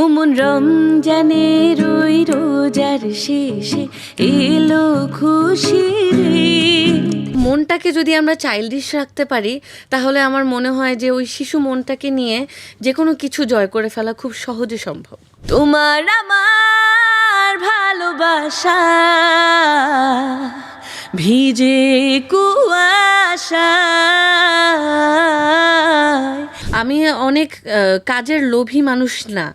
ওমন রমজানের ওই রোজার শেষে এলো খুশির ঈদ। মনটাকে যদি আমরা চাইল্ডিশ রাখতে পারি তাহলে আমার মনে হয় যে ওই শিশু মনটাকে নিয়ে যে কোনো কিছু জয় করে ফেলা খুব সহজে সম্ভব। তোমার আমার ভালোবাসা ভিজে কুয়াশা। আমি অনেক কাজের লোভী মানুষ না।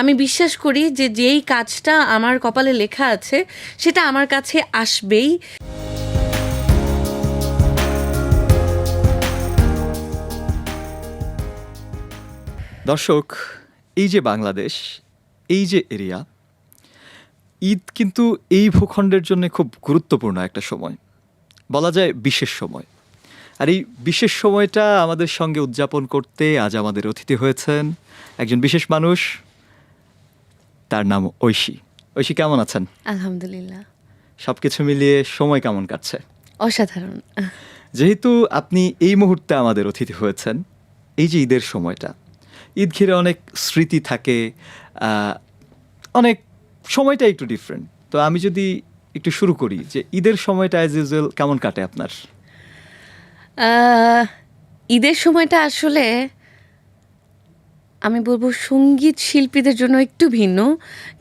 আমি বিশ্বাস করি যে যেই কাজটা আমার কপালে লেখা আছে সেটা আমার কাছে আসবেই। দর্শক, এই যে বাংলাদেশ, এই যে এরিয়া, ঈদ কিন্তু এই ভূখণ্ডের জন্য খুব গুরুত্বপূর্ণ একটা সময়, বলা যায় বিশেষ সময়। আর এই বিশেষ সময়টা আমাদের সঙ্গে উদযাপন করতে আজ আমাদের অতিথি হয়েছেন একজন বিশেষ মানুষ, তার নাম ঐশী। ঐশী, কেমন আছেন? আলহামদুলিল্লাহ, সব কিছু মিলিয়ে সময় কেমন কাটছে? অসাধারণ। যেহেতু আপনি এই মুহূর্তে আমাদের অতিথি হয়েছেন, এই যে ঈদের সময়টা, ঈদ ঘিরে অনেক স্মৃতি থাকে, অনেক সময়টা একটু ডিফারেন্ট। তো আমি যদি একটু শুরু করি যে ঈদের সময়টা অ্যাজ ইউজুয়াল কেমন কাটে আপনার? ঈদের সময়টা আসলে আমি বলবো সঙ্গীত শিল্পীদের জন্য একটু ভিন্ন,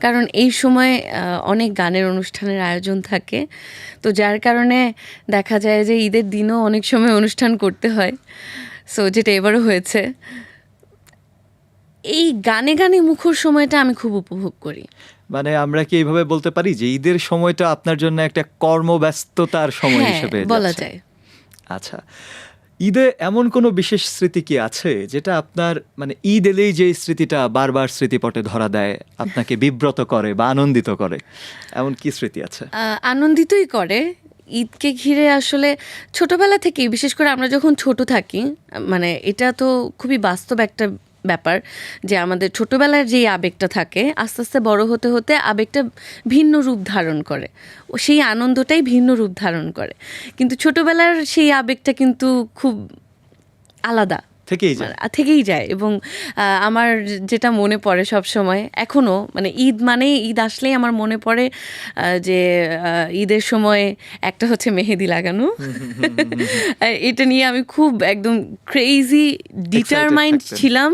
কারণ এই সময় অনেক গানের অনুষ্ঠানের আয়োজন থাকে। তো যার কারণে দেখা যায় যে ঈদের দিনও অনেক সময় অনুষ্ঠান করতে হয়। সো যেটা এবারও হয়েছে। এই গানে গানে মুখর সময়টা আমি খুব উপভোগ করি। মানে আমরা কি এইভাবে বলতে পারি যে ঈদের সময়টা আপনার জন্য একটা কর্মব্যস্ততার সময় হিসেবে বলা যাচ্ছে? যায়। আচ্ছা, ঈদে এমন কোনো বিশেষ স্মৃতি কি আছে যেটা আপনার, মানে ঈদ এলেই যে স্মৃতিটা বারবার স্মৃতিপটে ধরা দেয়, আপনাকে বিব্রত করে বা আনন্দিত করে, এমন কি স্মৃতি আছে? আনন্দিতই করে। ঈদকে ঘিরে আসলে ছোটবেলা থেকেই, বিশেষ করে আমরা যখন ছোট থাকি, মানে এটা তো খুবই বাস্তব একটা ব্যাপার যে আমাদের ছোটবেলার যেই আবেগটা থাকে আস্তে আস্তে বড় হতে হতে আবেগটা ভিন্ন রূপ ধারণ করে, ও সেই আনন্দটাই ভিন্ন রূপ ধারণ করে। কিন্তু ছোটবেলার সেই আবেগটা কিন্তু খুব আলাদা থেকেই যায়। এবং আমার যেটা মনে পড়ে সব সময় এখনও, মানে ঈদ মানে ঈদ আসলেই আমার মনে পড়ে যে ঈদের সময় একটা হচ্ছে মেহেদি লাগানো। এটা নিয়ে আমি খুব একদম ক্রেজি ডিটারমাইন্ড ছিলাম।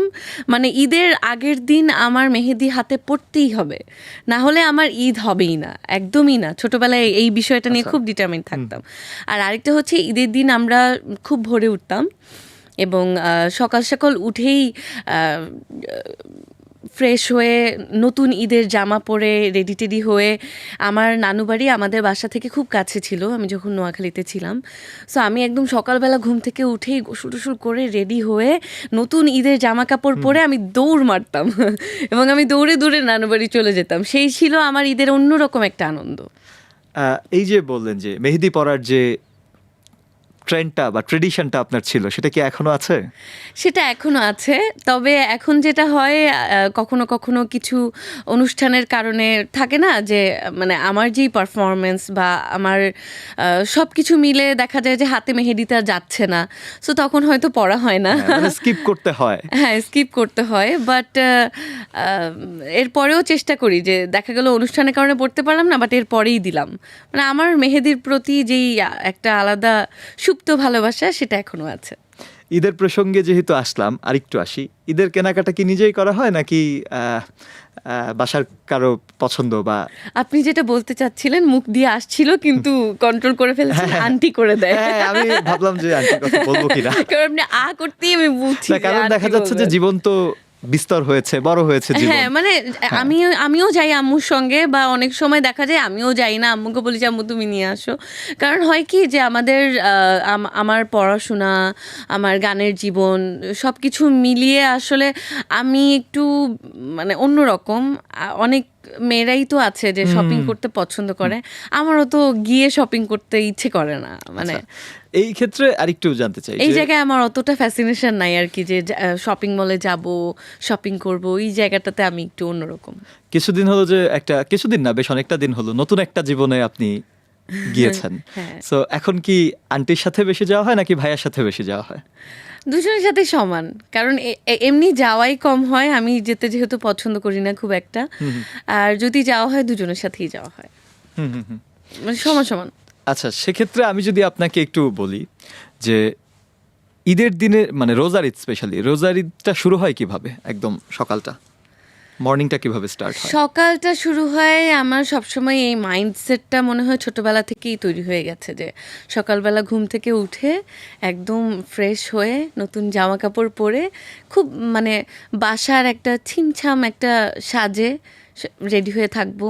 মানে ঈদের আগের দিন আমার মেহেদি হাতে পড়তেই হবে, না হলে আমার ঈদ হবেই না, একদমই না। ছোটবেলায় এই বিষয়টা নিয়ে খুব ডিটারমাইন্ড থাকতাম। আর আরেকটা হচ্ছে ঈদের দিন আমরা খুব ভোরে উঠতাম এবং সকাল সকাল উঠেই ফ্রেশ হয়ে নতুন ঈদের জামা পরে রেডি টেডি হয়ে, আমার নানু বাড়ি আমাদের বাসা থেকে খুব কাছে ছিল আমি যখন নোয়াখালীতে ছিলাম। সো আমি একদম সকালবেলা ঘুম থেকে উঠেই গোসল টোসল করে রেডি হয়ে নতুন ঈদের জামা কাপড় পরে আমি দৌড় মারতাম এবং আমি দৌড়ে দৌড়ে নানু বাড়ি চলে যেতাম। সেই ছিল আমার ঈদের অন্যরকম একটা আনন্দ। এই যে বললেন যে মেহেদি পরার যে ট্রেন্ডটা বা ট্রেডিশনটা আপনার ছিল, সেটা কি এখনো আছে? সেটা এখনো আছে, তবে এখন যেটা হয় কখনো কখনো কিছু অনুষ্ঠানের কারণে থাকে না যে, মানে আমার যেই পারফরমেন্স বা আমার সব কিছু মিলে দেখা যায় যে হাতে মেহেদিটা যাচ্ছে না, সো তখন হয়তো পড়া হয় না, স্কিপ করতে হয়। হ্যাঁ, স্কিপ করতে হয়। বাট এরপরেও চেষ্টা করি যে দেখা গেল অনুষ্ঠানের কারণে পড়তে পারলাম না, বাট এরপরেই দিলাম। মানে আমার মেহেদির প্রতি যেই একটা আলাদা সুপ্ত ভালোবাসা সেটা এখনো আছে। ঈদের প্রসঙ্গে যেহেতু আসলাম, আরেকটু আসি। ঈদের কেনাকাটা কি নিজেই করা হয় নাকি বাসার কারো পছন্দ? বা আপনি যেটা বলতে চাচ্ছিলেন মুখ দিয়ে আসছিল কিন্তু কন্ট্রোল করে ফেলছেন, আন্টি করে দেয়। আমি ভাবলাম যে আন্টির কথা বলবো কিনা, কারণ আপনি করতেই আমি বুঝছি, কারণ দেখা যাচ্ছে যে জীবন তো বিস্তর হয়েছে, বড় হয়েছে জীবন। হ্যাঁ, মানে আমিও যাই আম্মুর সঙ্গে, বা অনেক সময় দেখা যায় আমিও যাই না, আম্মুকে বলি যে আম্মু তুমি নিয়ে আসো। কারণ হয় কি যে আমাদের আমার পড়াশোনা, আমার গানের জীবন সব কিছু মিলিয়ে আসলে আমি একটু মানে অন্যরকম। অনেক মেয়েরাই তো আছে যে শপিং করতে পছন্দ করে, আমারও তো গিয়ে শপিং করতে ইচ্ছে করে না। মানে এই ক্ষেত্রে আরেকটু জানতে চাই, এই জায়গায় আমার অতটা ফ্যাসিনেশন নাই আর কি, যে শপিং মলে যাব, শপিং করব, এই জায়গাটাতে আমি একটু অন্যরকম। কিছুদিন হলো যে কিছুদিন না, বেশ অনেকটা দিন হলো নতুন একটা জীবনে আপনি গিয়েছেন। হ্যাঁ। সো এখন কি আন্টির সাথে বেশি যাওয়া হয় নাকি ভাইয়ার সাথে বেশি যাওয়া হয়? দুজনের সাথে সমান, কারণ এমনি যাওয়াই কম হয়, আমি যেতে যেহেতু পছন্দ করি না খুব একটা, আর যদি যাওয়া হয় দুজনের সাথেই যাওয়া হয়, মানে সমান সমান। আচ্ছা, সেক্ষেত্রে আমি যদি আপনাকে একটু বলি যে ঈদের দিনে মানে রোজার ঈদ, স্পেশালি রোজার ঈদটা শুরু হয় কিভাবে? একদম সকালটা, মর্নিংটা কিভাবে স্টার্ট হয়? সকালটা শুরু হয় আমার সবসময় এই মাইন্ডসেটটা মনে হয় ছোটবেলা থেকেই তৈরি হয়ে গেছে যে সকালবেলা ঘুম থেকে উঠে একদম ফ্রেশ হয়ে নতুন জামা কাপড় পরে খুব মানে বাসার একটা ছিমছাম একটা সাজে রেডি হয়ে থাকবো।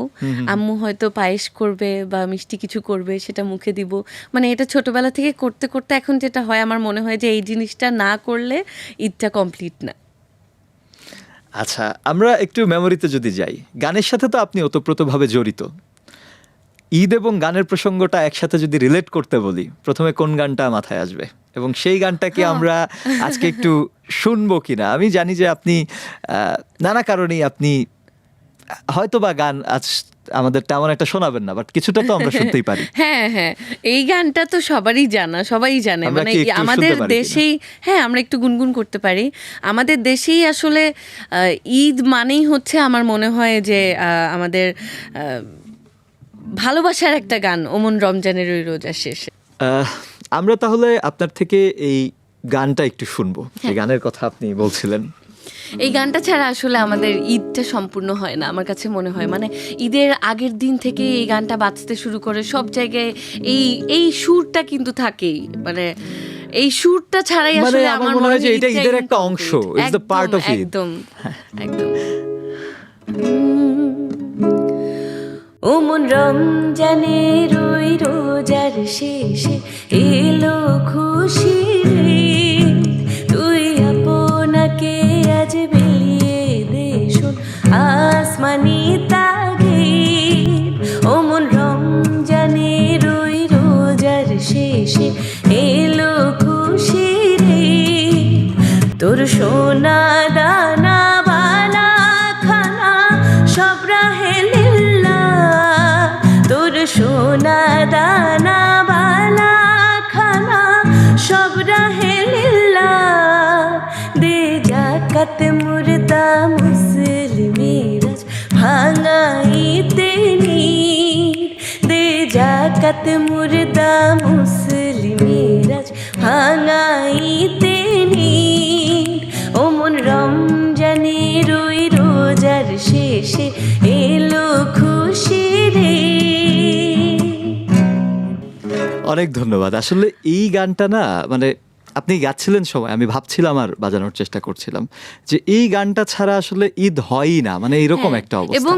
আম্মু হয়তো পায়েস করবে বা মিষ্টি কিছু করবে, সেটা মুখে দিব। মানে এটা ছোটবেলা থেকে করতে করতে এখন যেটা হয় আমার মনে হয় যে এই জিনিসটা না করলে ঈদটা কমপ্লিট না। আচ্ছা, আমরা একটু মেমোরিতে যদি যাই, গানের সাথে তো আপনি ওতপ্রোতভাবে জড়িত। ঈদ এবং গানের প্রসঙ্গটা একসাথে যদি রিলেট করতে বলি, প্রথমে কোন গানটা মাথায় আসবে এবং সেই গানটাকে আমরা আজকে একটু শুনবো কিনা? আমি জানি যে আপনি নানা কারণেই আপনি হয়তোবা গান আজ আমাদের তেমন একটা শোনাবেন না, বাট কিছুটা তো আমরা শুনতেই পারি। হ্যাঁ হ্যাঁ, এই গানটা তো সবারই জানা, সবাই জানে। আমরা মানে কি একটু আমাদের শুনতে পারি দেশেই, হ্যাঁ আমরা একটু গুনগুন করতে পারি। আমাদের দেশেই আসলে ঈদ মানেই হচ্ছে আমার মনে হয় যে আমাদের ভালোবাসার একটা গান, ওমন রমজানের ওই রোজা শেষে। আমরা তাহলে আপনার থেকে এই গানটা একটু শুনবো, এই গানের কথা আপনি বলছিলেন। এই গানটা ছাড়া আসলে আমাদের ঈদটা সম্পূর্ণ হয় না আমার কাছে মনে হয়। মানে ঈদের আগের দিন থেকে এই গানটা বাজতে শুরু করে, সব জায়গায় এই এই সুরটা কিন্তু থাকেই। মানে এই সুরটা ছাড়াই মানে আসলে আমার মনে হয় যে এটা ঈদটা ঈদের একটা অংশ, incomplete। It's the part of Eid. একদম একদম। ওমন রমজানের ওই রোজার শেষে এলো খুশির ঈদ, তুই আপনাকে আজ বিলিয়ে দে শোন আসমানি তাগিদ। ওমন রমজানের ওই রোজার শেষে এলো খুশির ঈদ, তোর সোনা দানা বালা খানা সব রাহে লিল্লাহ, তোর সোনা দানা বালা খানা সব রাহে লিল্লাহ। দে জাকাত মুর্দা মুসলিমেরাজ ভাঙাইতে নির, দে জাকাত মুর্দা মুসলিমেরাজ ভাঙাইতে নির। ওমন রমজানের ওই রোজার শেষে এলো খুশির ঈদ। অনেক ধন্যবাদ। আসলে এই গানটা না, মানে আপনি গাচ্ছিলেন সময় আমি ভাবছিলাম আর বাজানোর চেষ্টা করছিলাম যে এই গানটা ছাড়া আসলে ঈদ হয়ই না, মানে এরকম একটা অবস্থা। এবং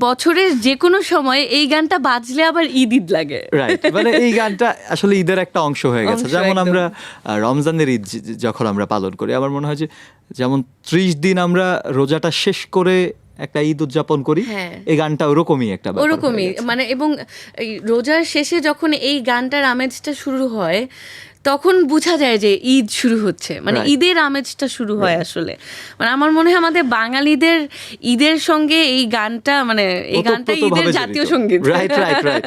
বছরের যে কোনো সময় এই গানটা বাজলে আবার ঈদ ঈদ লাগে। রাইট, মানে এই গানটা আসলে ঈদের একটা অংশ হয়ে গেছে। অংশ, যেমন একদম। আমরা রমজানের ঈদ যখন আমরা পালন করি, আমার মনে হয় যে যেমন 30 দিন আমরা রোজাটা শেষ করে একটা ঈদ উদযাপন করি, হ্যাঁ। এই গানটা ওরকমই একটা ব্যাপার হয়ে ওরকমই গেছে। মানে, এবং এই রোজার শেষে যখন এই গানটার আমেজটা শুরু হয় তখন বোঝা যায় যে ঈদ শুরু হচ্ছে, মানে Right. ঈদের আমেজটা শুরু হয় আসলে। মানে আমার মনে হয় আমাদের বাঙালিদের ঈদের সঙ্গে এই গানটা, মানে এই গানটা ঈদের জাতীয় সঙ্গীত। রাইট রাইট রাইট,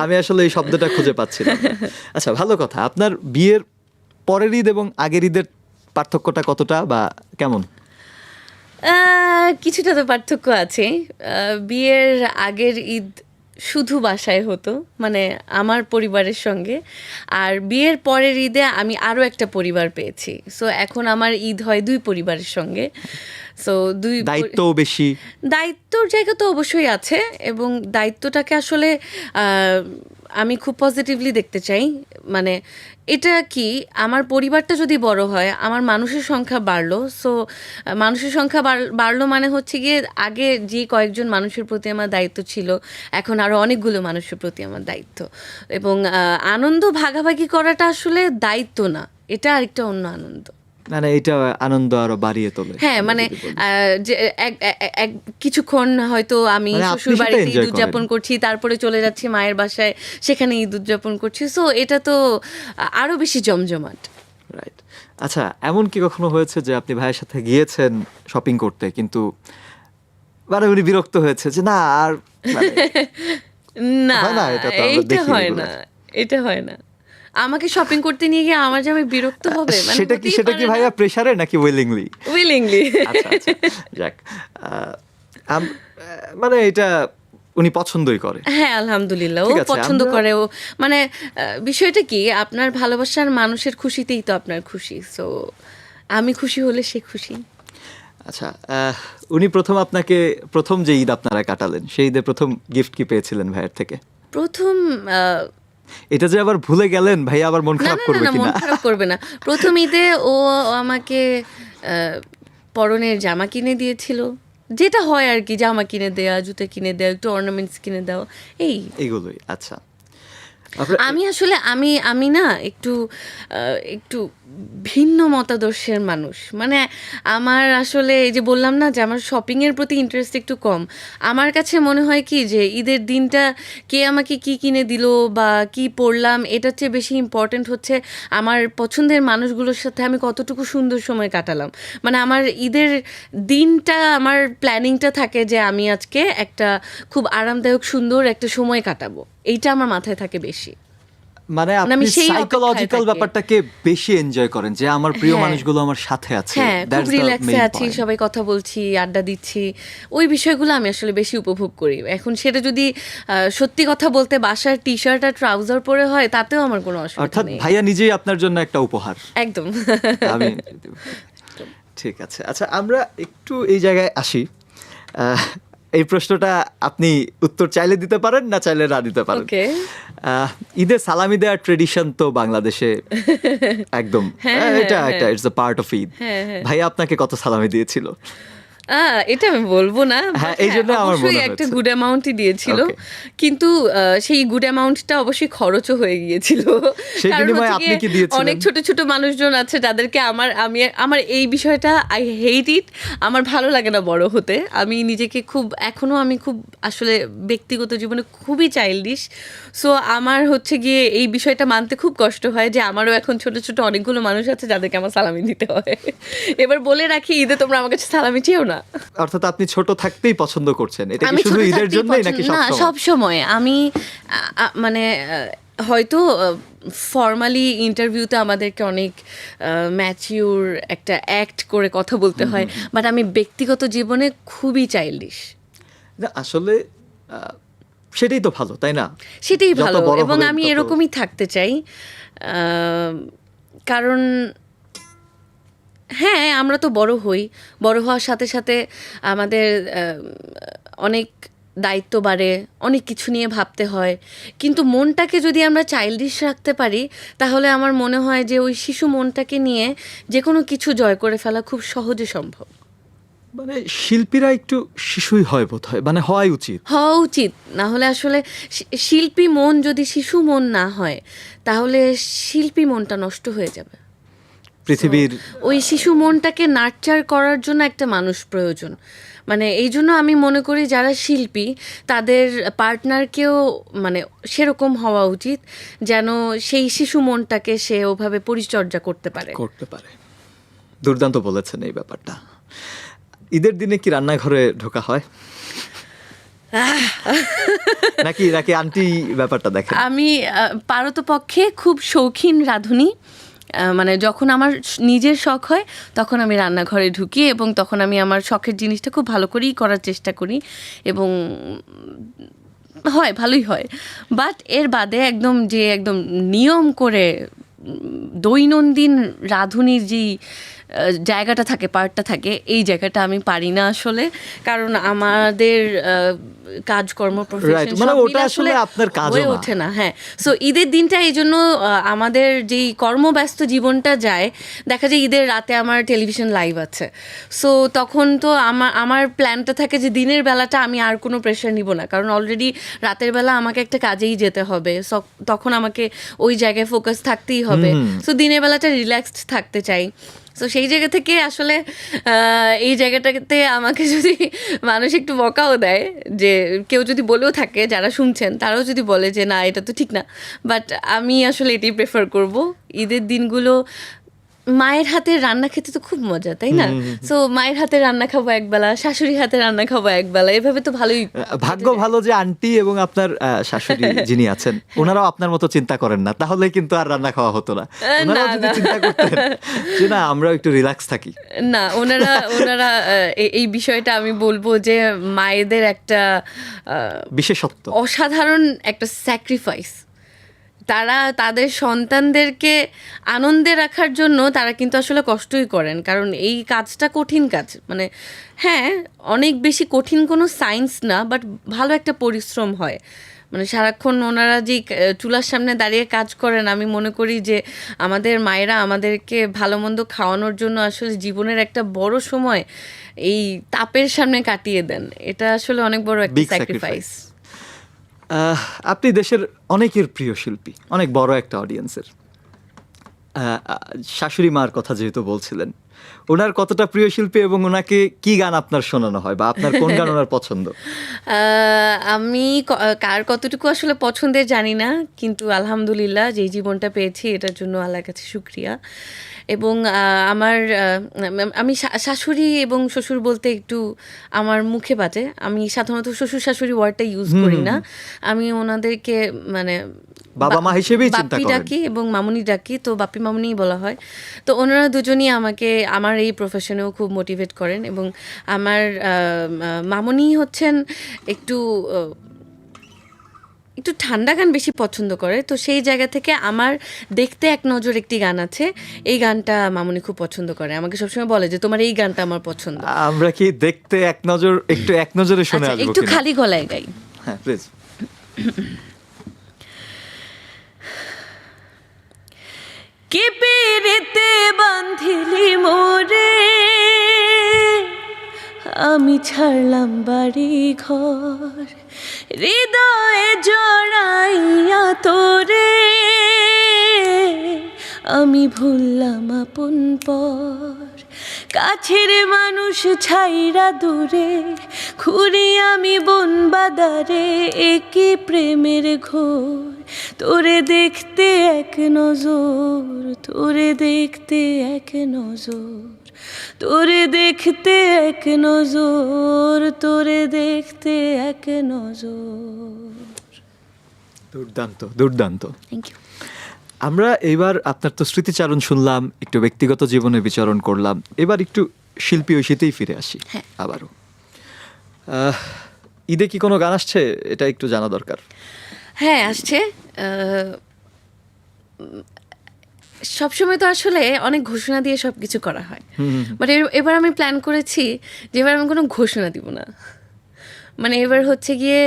আমি আসলে এই শব্দটা খুঁজে পাচ্ছিলাম না। আচ্ছা, ভালো কথা। আপনার বিয়ের পরের ঈদ এবং আগের ঈদের পার্থক্যটা কতটা বা কেমন? কিছুটা তো পার্থক্য আছে। বিয়ের আগের ঈদ শুধু বাসায় হতো, মানে আমার পরিবারের সঙ্গে। আর বিয়ের পরের ঈদে আমি আরও একটা পরিবার পেয়েছি, সো এখন আমার ঈদ হয় দুই পরিবারের সঙ্গে। সো দায়িত্বও বেশি। দায়িত্বর জায়গা তো অবশ্যই আছে, এবং দায়িত্বটাকে আসলে আমি খুব পজিটিভলি দেখতে চাই। মানে এটা কি, আমার পরিবারটা যদি বড় হয়, আমার মানুষের সংখ্যা বাড়লো। সো মানুষের সংখ্যা বাড়লো মানে হচ্ছে গিয়ে আগে যে কয়েকজন মানুষের প্রতি আমার দায়িত্ব ছিল, এখন আরও অনেকগুলো মানুষের প্রতি আমার দায়িত্ব। এবং আনন্দ ভাগাভাগি করাটা আসলে দায়িত্ব না, এটা আরেকটা অন্য আনন্দ। মানে এটা আনন্দ আরো বাড়িয়ে তোলে। হ্যাঁ, মানে যে এক কিছুক্ষণ হয়তো আমি মানে আপনি শ্বশুর বাড়িতে সেটা ঈদ enjoy উদযাপন করেন। করছি, তারপরে চলে যাচ্ছি মায়ের বাসায়, সেখানে ঈদ উদযাপন করছি। সো এটা তো আরো বেশি জমজমাট। রাইট। আচ্ছা, এমন কি কখনো হয়েছে যে আপনি ভাইয়ের সাথে গিয়েছেন শপিং করতে, কিন্তু মানে উনি বিরক্ত হয়েছে যে না আর মানে না, হয় না? এটা তো আমরা এইটা দেখি হয় regular। না, এটা হয় না। আমাকে শপিং করতে নিয়ে গিয়ে আমার জামাই বিরক্ত হবে, মানে সেটা কি ভাইয়া প্রেসারে নাকি উইলিংলি? উইলিংলি। আচ্ছা আচ্ছা, যাক। মানে এটা উনি পছন্দই করে। হ্যাঁ, আলহামদুলিল্লাহ ও ঠিক আছে, পছন্দ আমরা করে। ও মানে বিষয়টা কি, আপনার ভালোবাসার মানুষের খুশিতেই তো আপনার খুশি। সো আমি খুশি হলে সে খুশি। আচ্ছা, উনি আপনাকে প্রথম যে ঈদ আপনারা কাটালেন, সেই ঈদে প্রথম গিফট কি পেয়েছিলেন ভাইয়ের থেকে? প্রথম এটা যে আবার ভুলে গেলেন, ভাই আবার মন না খারাপ না না করবে না, মন কিনা? খারাপ করবে না। প্রথম ঈদে ও আমাকে পরনের জামা কিনে দিয়েছিল, যেটা হয় আর কি, জামা কিনে দেওয়া, জুতো কিনে দেওয়া, একটু অর্নামেন্টস কিনে দেওয়া, এই। এগুলোই। আচ্ছা, আমি আসলে আমি না একটু একটু ভিন্ন মতাদর্শের মানুষ। মানে আমার আসলে এই যে বললাম না যে আমার শপিংয়ের প্রতি ইন্টারেস্ট একটু কম। আমার কাছে মনে হয় কি যে ঈদের দিনটা কে আমাকে কি কিনে দিল বা কি পরলাম, এটার চেয়ে বেশি ইম্পর্ট্যান্ট হচ্ছে আমার পছন্দের মানুষগুলোর সাথে আমি কতটুকু সুন্দর সময় কাটালাম। মানে আমার ঈদের দিনটা, আমার প্ল্যানিংটা থাকে যে আমি আজকে একটা খুব আরামদায়ক সুন্দর একটা সময় কাটাবো, এইটা আমার মাথায় থাকে বেশি। মানে আমি আপনি সেই অপেক্ষায় সাইকোলজিক্যাল থাকি। ব্যাপারটাকে বেশি এনজয় করেন যে আমার প্রিয় হ্যাঁ। মানুষগুলো আমার সাথে আছে, হ্যাঁ, খুব দ্যাটস দ্য রিল্যাক্সে মেইন আছি, পয়েন্ট। সবাই কথা বলছি, আড্ডা দিচ্ছি। ওই বিষয়গুলো আমি আসলে বেশি উপভোগ করি। এখন সেটা যদি সত্যি কথা বলতে বাসার টি-শার্ট আর ট্রাউজার পরে হয়, তাতেও আমার কোনো অসুবিধা অর্থাৎ নেই। ভাইয়া নিজেই আপনার জন্য একটা উপহার। একদম। আমি ঠিক আছে। আচ্ছা, আমরা একটু এই জায়গায় আসি। এই প্রশ্নটা আপনি উত্তর চাইলে দিতে পারেন, না চাইলে না দিতে পারেন। ওকে। ঈদে সালামি দেওয়ার ট্রেডিশন তো বাংলাদেশে একদম, এটা একটা it's a part of Eid. ভাইয়া আপনাকে কত সালামি দিয়েছিল? এটা আমি বলবো না। হ্যাঁ, But এই জন্য আমার অবশ্যই মনে একটা হয়েছে। গুড অ্যামাউন্টই দিয়েছিল। Okay. কিন্তু সেই গুড অ্যামাউন্টটা অবশ্যই খরচও হয়ে গিয়েছিল। সেই কারণ বিনিময়ে হচ্ছে আপনি গিয়ে কি দিয়েছিলেন? অনেক ছোট ছোট মানুষজন আছে যাদেরকে আমার এই বিষয়টা আই হেট ইট। আমার ভালো লাগে না বড় হতে। আমি নিজেকে এখনো আমি খুব আসলে ব্যক্তিগত জীবনে খুবই চাইল্ডিশ। সো আমার হচ্ছে গিয়ে এই বিষয়টা মানতে খুব কষ্ট হয় যে আমারও এখন ছোট ছোট অনেকগুলো মানুষ আছে যাদেরকে আমার সালামি দিতে হয়। এবার বলে রাখি, ঈদে তোমরা আমার কাছে সালামি চেও না। অর্থাৎ আপনি ছোট থাকতেই পছন্দ করছেন, এটা কি আমি শুধু ছোট ঈদের থাকতেই জন্যই নাকি না, সবসময়? সব সময় আমি মানে হয়তো ফর্মালি ইন্টারভিউতে আমাদেরকে অনেক ম্যাচিউর একটা অ্যাক্ট করে কথা বলতে হয়, বাট আমি ব্যক্তিগত জীবনে খুবই চাইল্ডিশ। না, আসলে সেটাই তো ভালো, তাই না? সেটাই যত ভালো, বড় এবং হবেন আমি তত- এরকমই থাকতে চাই। কারণ হ্যাঁ, আমরা তো বড় হই, বড় হওয়ার সাথে সাথে আমাদের অনেক দায়িত্ব বাড়ে, অনেক কিছু নিয়ে ভাবতে হয়। কিন্তু মনটাকে যদি আমরা চাইল্ডিশ রাখতে পারি, তাহলে আমার মনে হয় যে ওই শিশু মনটাকে নিয়ে যে কোনো কিছু জয় করে ফেলা খুব সহজে সম্ভব। মানে শিল্পীরা একটু শিশুই হয় বোধ হয়, মানে হওয়াই উচিত। হওয়া উচিত, না হলে আসলে শিল্পী মন যদি শিশু মন না হয়, তাহলে শিল্পী মনটা নষ্ট হয়ে যাবে। পৃথিবীর ওই শিশু মনটাকে নার্চার করার জন্য একটা মানুষ প্রয়োজন। মানে এই জন্য আমি মনে করি যারা শিল্পী তাদের পার্টনারকেও মানে সেরকম হওয়া উচিত, যেন সেই শিশু মনটাকে সে ওভাবে পরিচর্যা করতে পারে। দুর্দান্ত বলেছেন এই ব্যাপারটা। ঈদের দিনে কি রান্নাঘরে ঢোকা হয় নাকি নাকি আন্টি ব্যাপারটা দেখেন? আমি পারতপক্ষে খুব শৌখিন রাঁধুনি। মানে যখন আমার নিজের শখ হয় তখন আমি রান্নাঘরে ঢুকি, এবং তখন আমি আমার শখের জিনিসটা খুব ভালো করেই করার চেষ্টা করি, এবং হয়, ভালোই হয়। বাট এর বাদে একদম নিয়ম করে দৈনন্দিন রাঁধুনির যেই জায়গাটা থাকে, পার্টটা থাকে, এই জায়গাটা আমি পারি না আসলে। কারণ আমাদের কাজকর্ম, প্রফেশন মানে সব ওটা মিলে আসলে আপনার কাজও হয়ে না। ওঠে না। হ্যাঁ, সো ঈদের দিনটা এই জন্য আমাদের যেই কর্মব্যস্ত জীবনটা যায়, দেখা যায় ঈদের রাতে আমার টেলিভিশন লাইভ আছে। সো তখন তো আমার প্ল্যানটা থাকে যে দিনের বেলাটা আমি আর কোনো প্রেশার নিব না, কারণ অলরেডি রাতের বেলা আমাকে একটা কাজেই যেতে হবে। তখন আমাকে ওই জায়গায় ফোকাস থাকতেই হবে। সো দিনের বেলাটা রিল্যাক্সড থাকতে চাই। সো সেই জায়গা থেকে আসলে এই জায়গাটাতে আমাকে যদি মানুষ একটু বকাও দেয়, যে কেউ যদি বলেও থাকে, যারা শুনছেন তারাও যদি বলে যে না এটা তো ঠিক না, বাট আমি আসলে এটাই প্রেফার করব। ঈদের দিনগুলো মায়ের হাতের রান্না খেতে তো খুব মজা, তাই না? সো মায়ের হাতে রান্না খাবো একবেলা, শাশুড়ির হাতে রান্না খাবো একবেলা, এভাবে তো ভালোই। ভাগ্য ভালো যে আন্টি এবং আপনার শাশুড়ি যিনি আছেন ওনারাও আপনার মতো চিন্তা করেন না, তাহলে কিন্তু আর রান্না খাওয়া হতো না। ওনারাও যদি চিন্তা করতেন যে না আমরা একটু রিল্যাক্স থাকি, না, ওনারা ওনারা এই বিষয়টা আমি বলবো যে মায়েদের একটা বিশেষত্ব, অসাধারণ একটা স্যাক্রিফাইস। তারা তাদের সন্তানদেরকে আনন্দে রাখার জন্য তারা কিন্তু আসলে কষ্টই করেন, কারণ এই কাজটা কঠিন কাজ। মানে হ্যাঁ, অনেক বেশি কঠিন কোনো সায়েন্স না, বাট ভালো একটা পরিশ্রম হয়। মানে সারাক্ষণ ওনারা যে চুলার সামনে দাঁড়িয়ে কাজ করেন, আমি মনে করি যে আমাদের মায়েরা আমাদেরকে ভালো মন্দ খাওয়ানোর জন্য আসলে জীবনের একটা বড় সময় এই তাপের সামনে কাটিয়ে দেন। এটা আসলে অনেক বড় একটা Big স্যাক্রিফাইস। আপনি দেশের অনেকের প্রিয় শিল্পী, অনেক বড় একটা অডিয়েন্সের। শাশুড়ি মার কথা যেহেতু বলছিলেন, ওনার কতটা প্রিয় শিল্পী এবং ওনাকে কি গান আপনার শোনানো হয় বা আপনার কোন গান ওনার পছন্দ? আমি কার কতটুকু আসলে পছন্দের জানি না, কিন্তু আলহামদুলিল্লাহ যেই জীবনটা পেয়েছি এটার জন্য আল্লাহর কাছে শুকরিয়া। এবং আমার আমি শাশুড়ি এবং শ্বশুর বলতে একটু আমার মুখে বাজে। আমি সাধারণত শ্বশুর শাশুড়ি ওয়ার্ডটা ইউজ করি না। আমি ওনাদেরকে মানে বাবা মা হিসেবেই চিন্তা বাপ্পি করেন। ডাকি এবং মামুনি ডাকি, তো বাপ্পি মামুনিই বলা হয়। তো ওনারা দুজনই আমাকে আমার এই প্রফেশনেও খুব মোটিভেট করেন। এবং আমার মামুনি হচ্ছেন একটু একটু ঠান্ডা গান বেশি পছন্দ করে। তো সেই জায়গা থেকে আমার দেখতে এক নজর একটি গান আছে, এই গানটা মামুনি খুব পছন্দ করে। আমাকে সবসময় বলে যে তোমার এই গানটা আমার পছন্দ। আমরা কি দেখতে এক নজর একটু এক নজরে শুনে আচ্ছা, আসবো একটু কিনা? খালি গলায় গাই। হ্যাঁ প্লিজ। কে পেরেতে বাঁধিলি মোরে, আমি ছাড়লাম বাড়ি ঘর, হৃদয়ে জড়াইয়া তোরে, আমি ভুললাম আপন পর। কাছের মানুষ ছাইরা দূরে, ঘুরি আমি বন বাদারে, একই প্রেমের ঘোর। তোরে দেখতে এক নজর, তোরে দেখতে এক নজর, তোরে দেখতে এক নজর, তোরে দেখতে এক নজর। দুর্দান্ত দুর্দান্ত। Thank you. আমরা এবার আপনার তো স্মৃতিচারণ শুনলাম, একটু ব্যক্তিগত জীবনে বিচরণ করলাম, এবার একটু শিল্পী ঐশীতেই ফিরে আসি। হ্যাঁ। আবারও ঈদে কি কোনো গান আসছে, এটা একটু জানা দরকার। হ্যাঁ, আসছে। সবসময় তো আসলে অনেক ঘোষণা দিয়ে সব কিছু করা হয়, বাট এবার আমি প্ল্যান করেছি যে এবার আমি কোনো ঘোষণা দিব না। মানে এবার হচ্ছে গিয়ে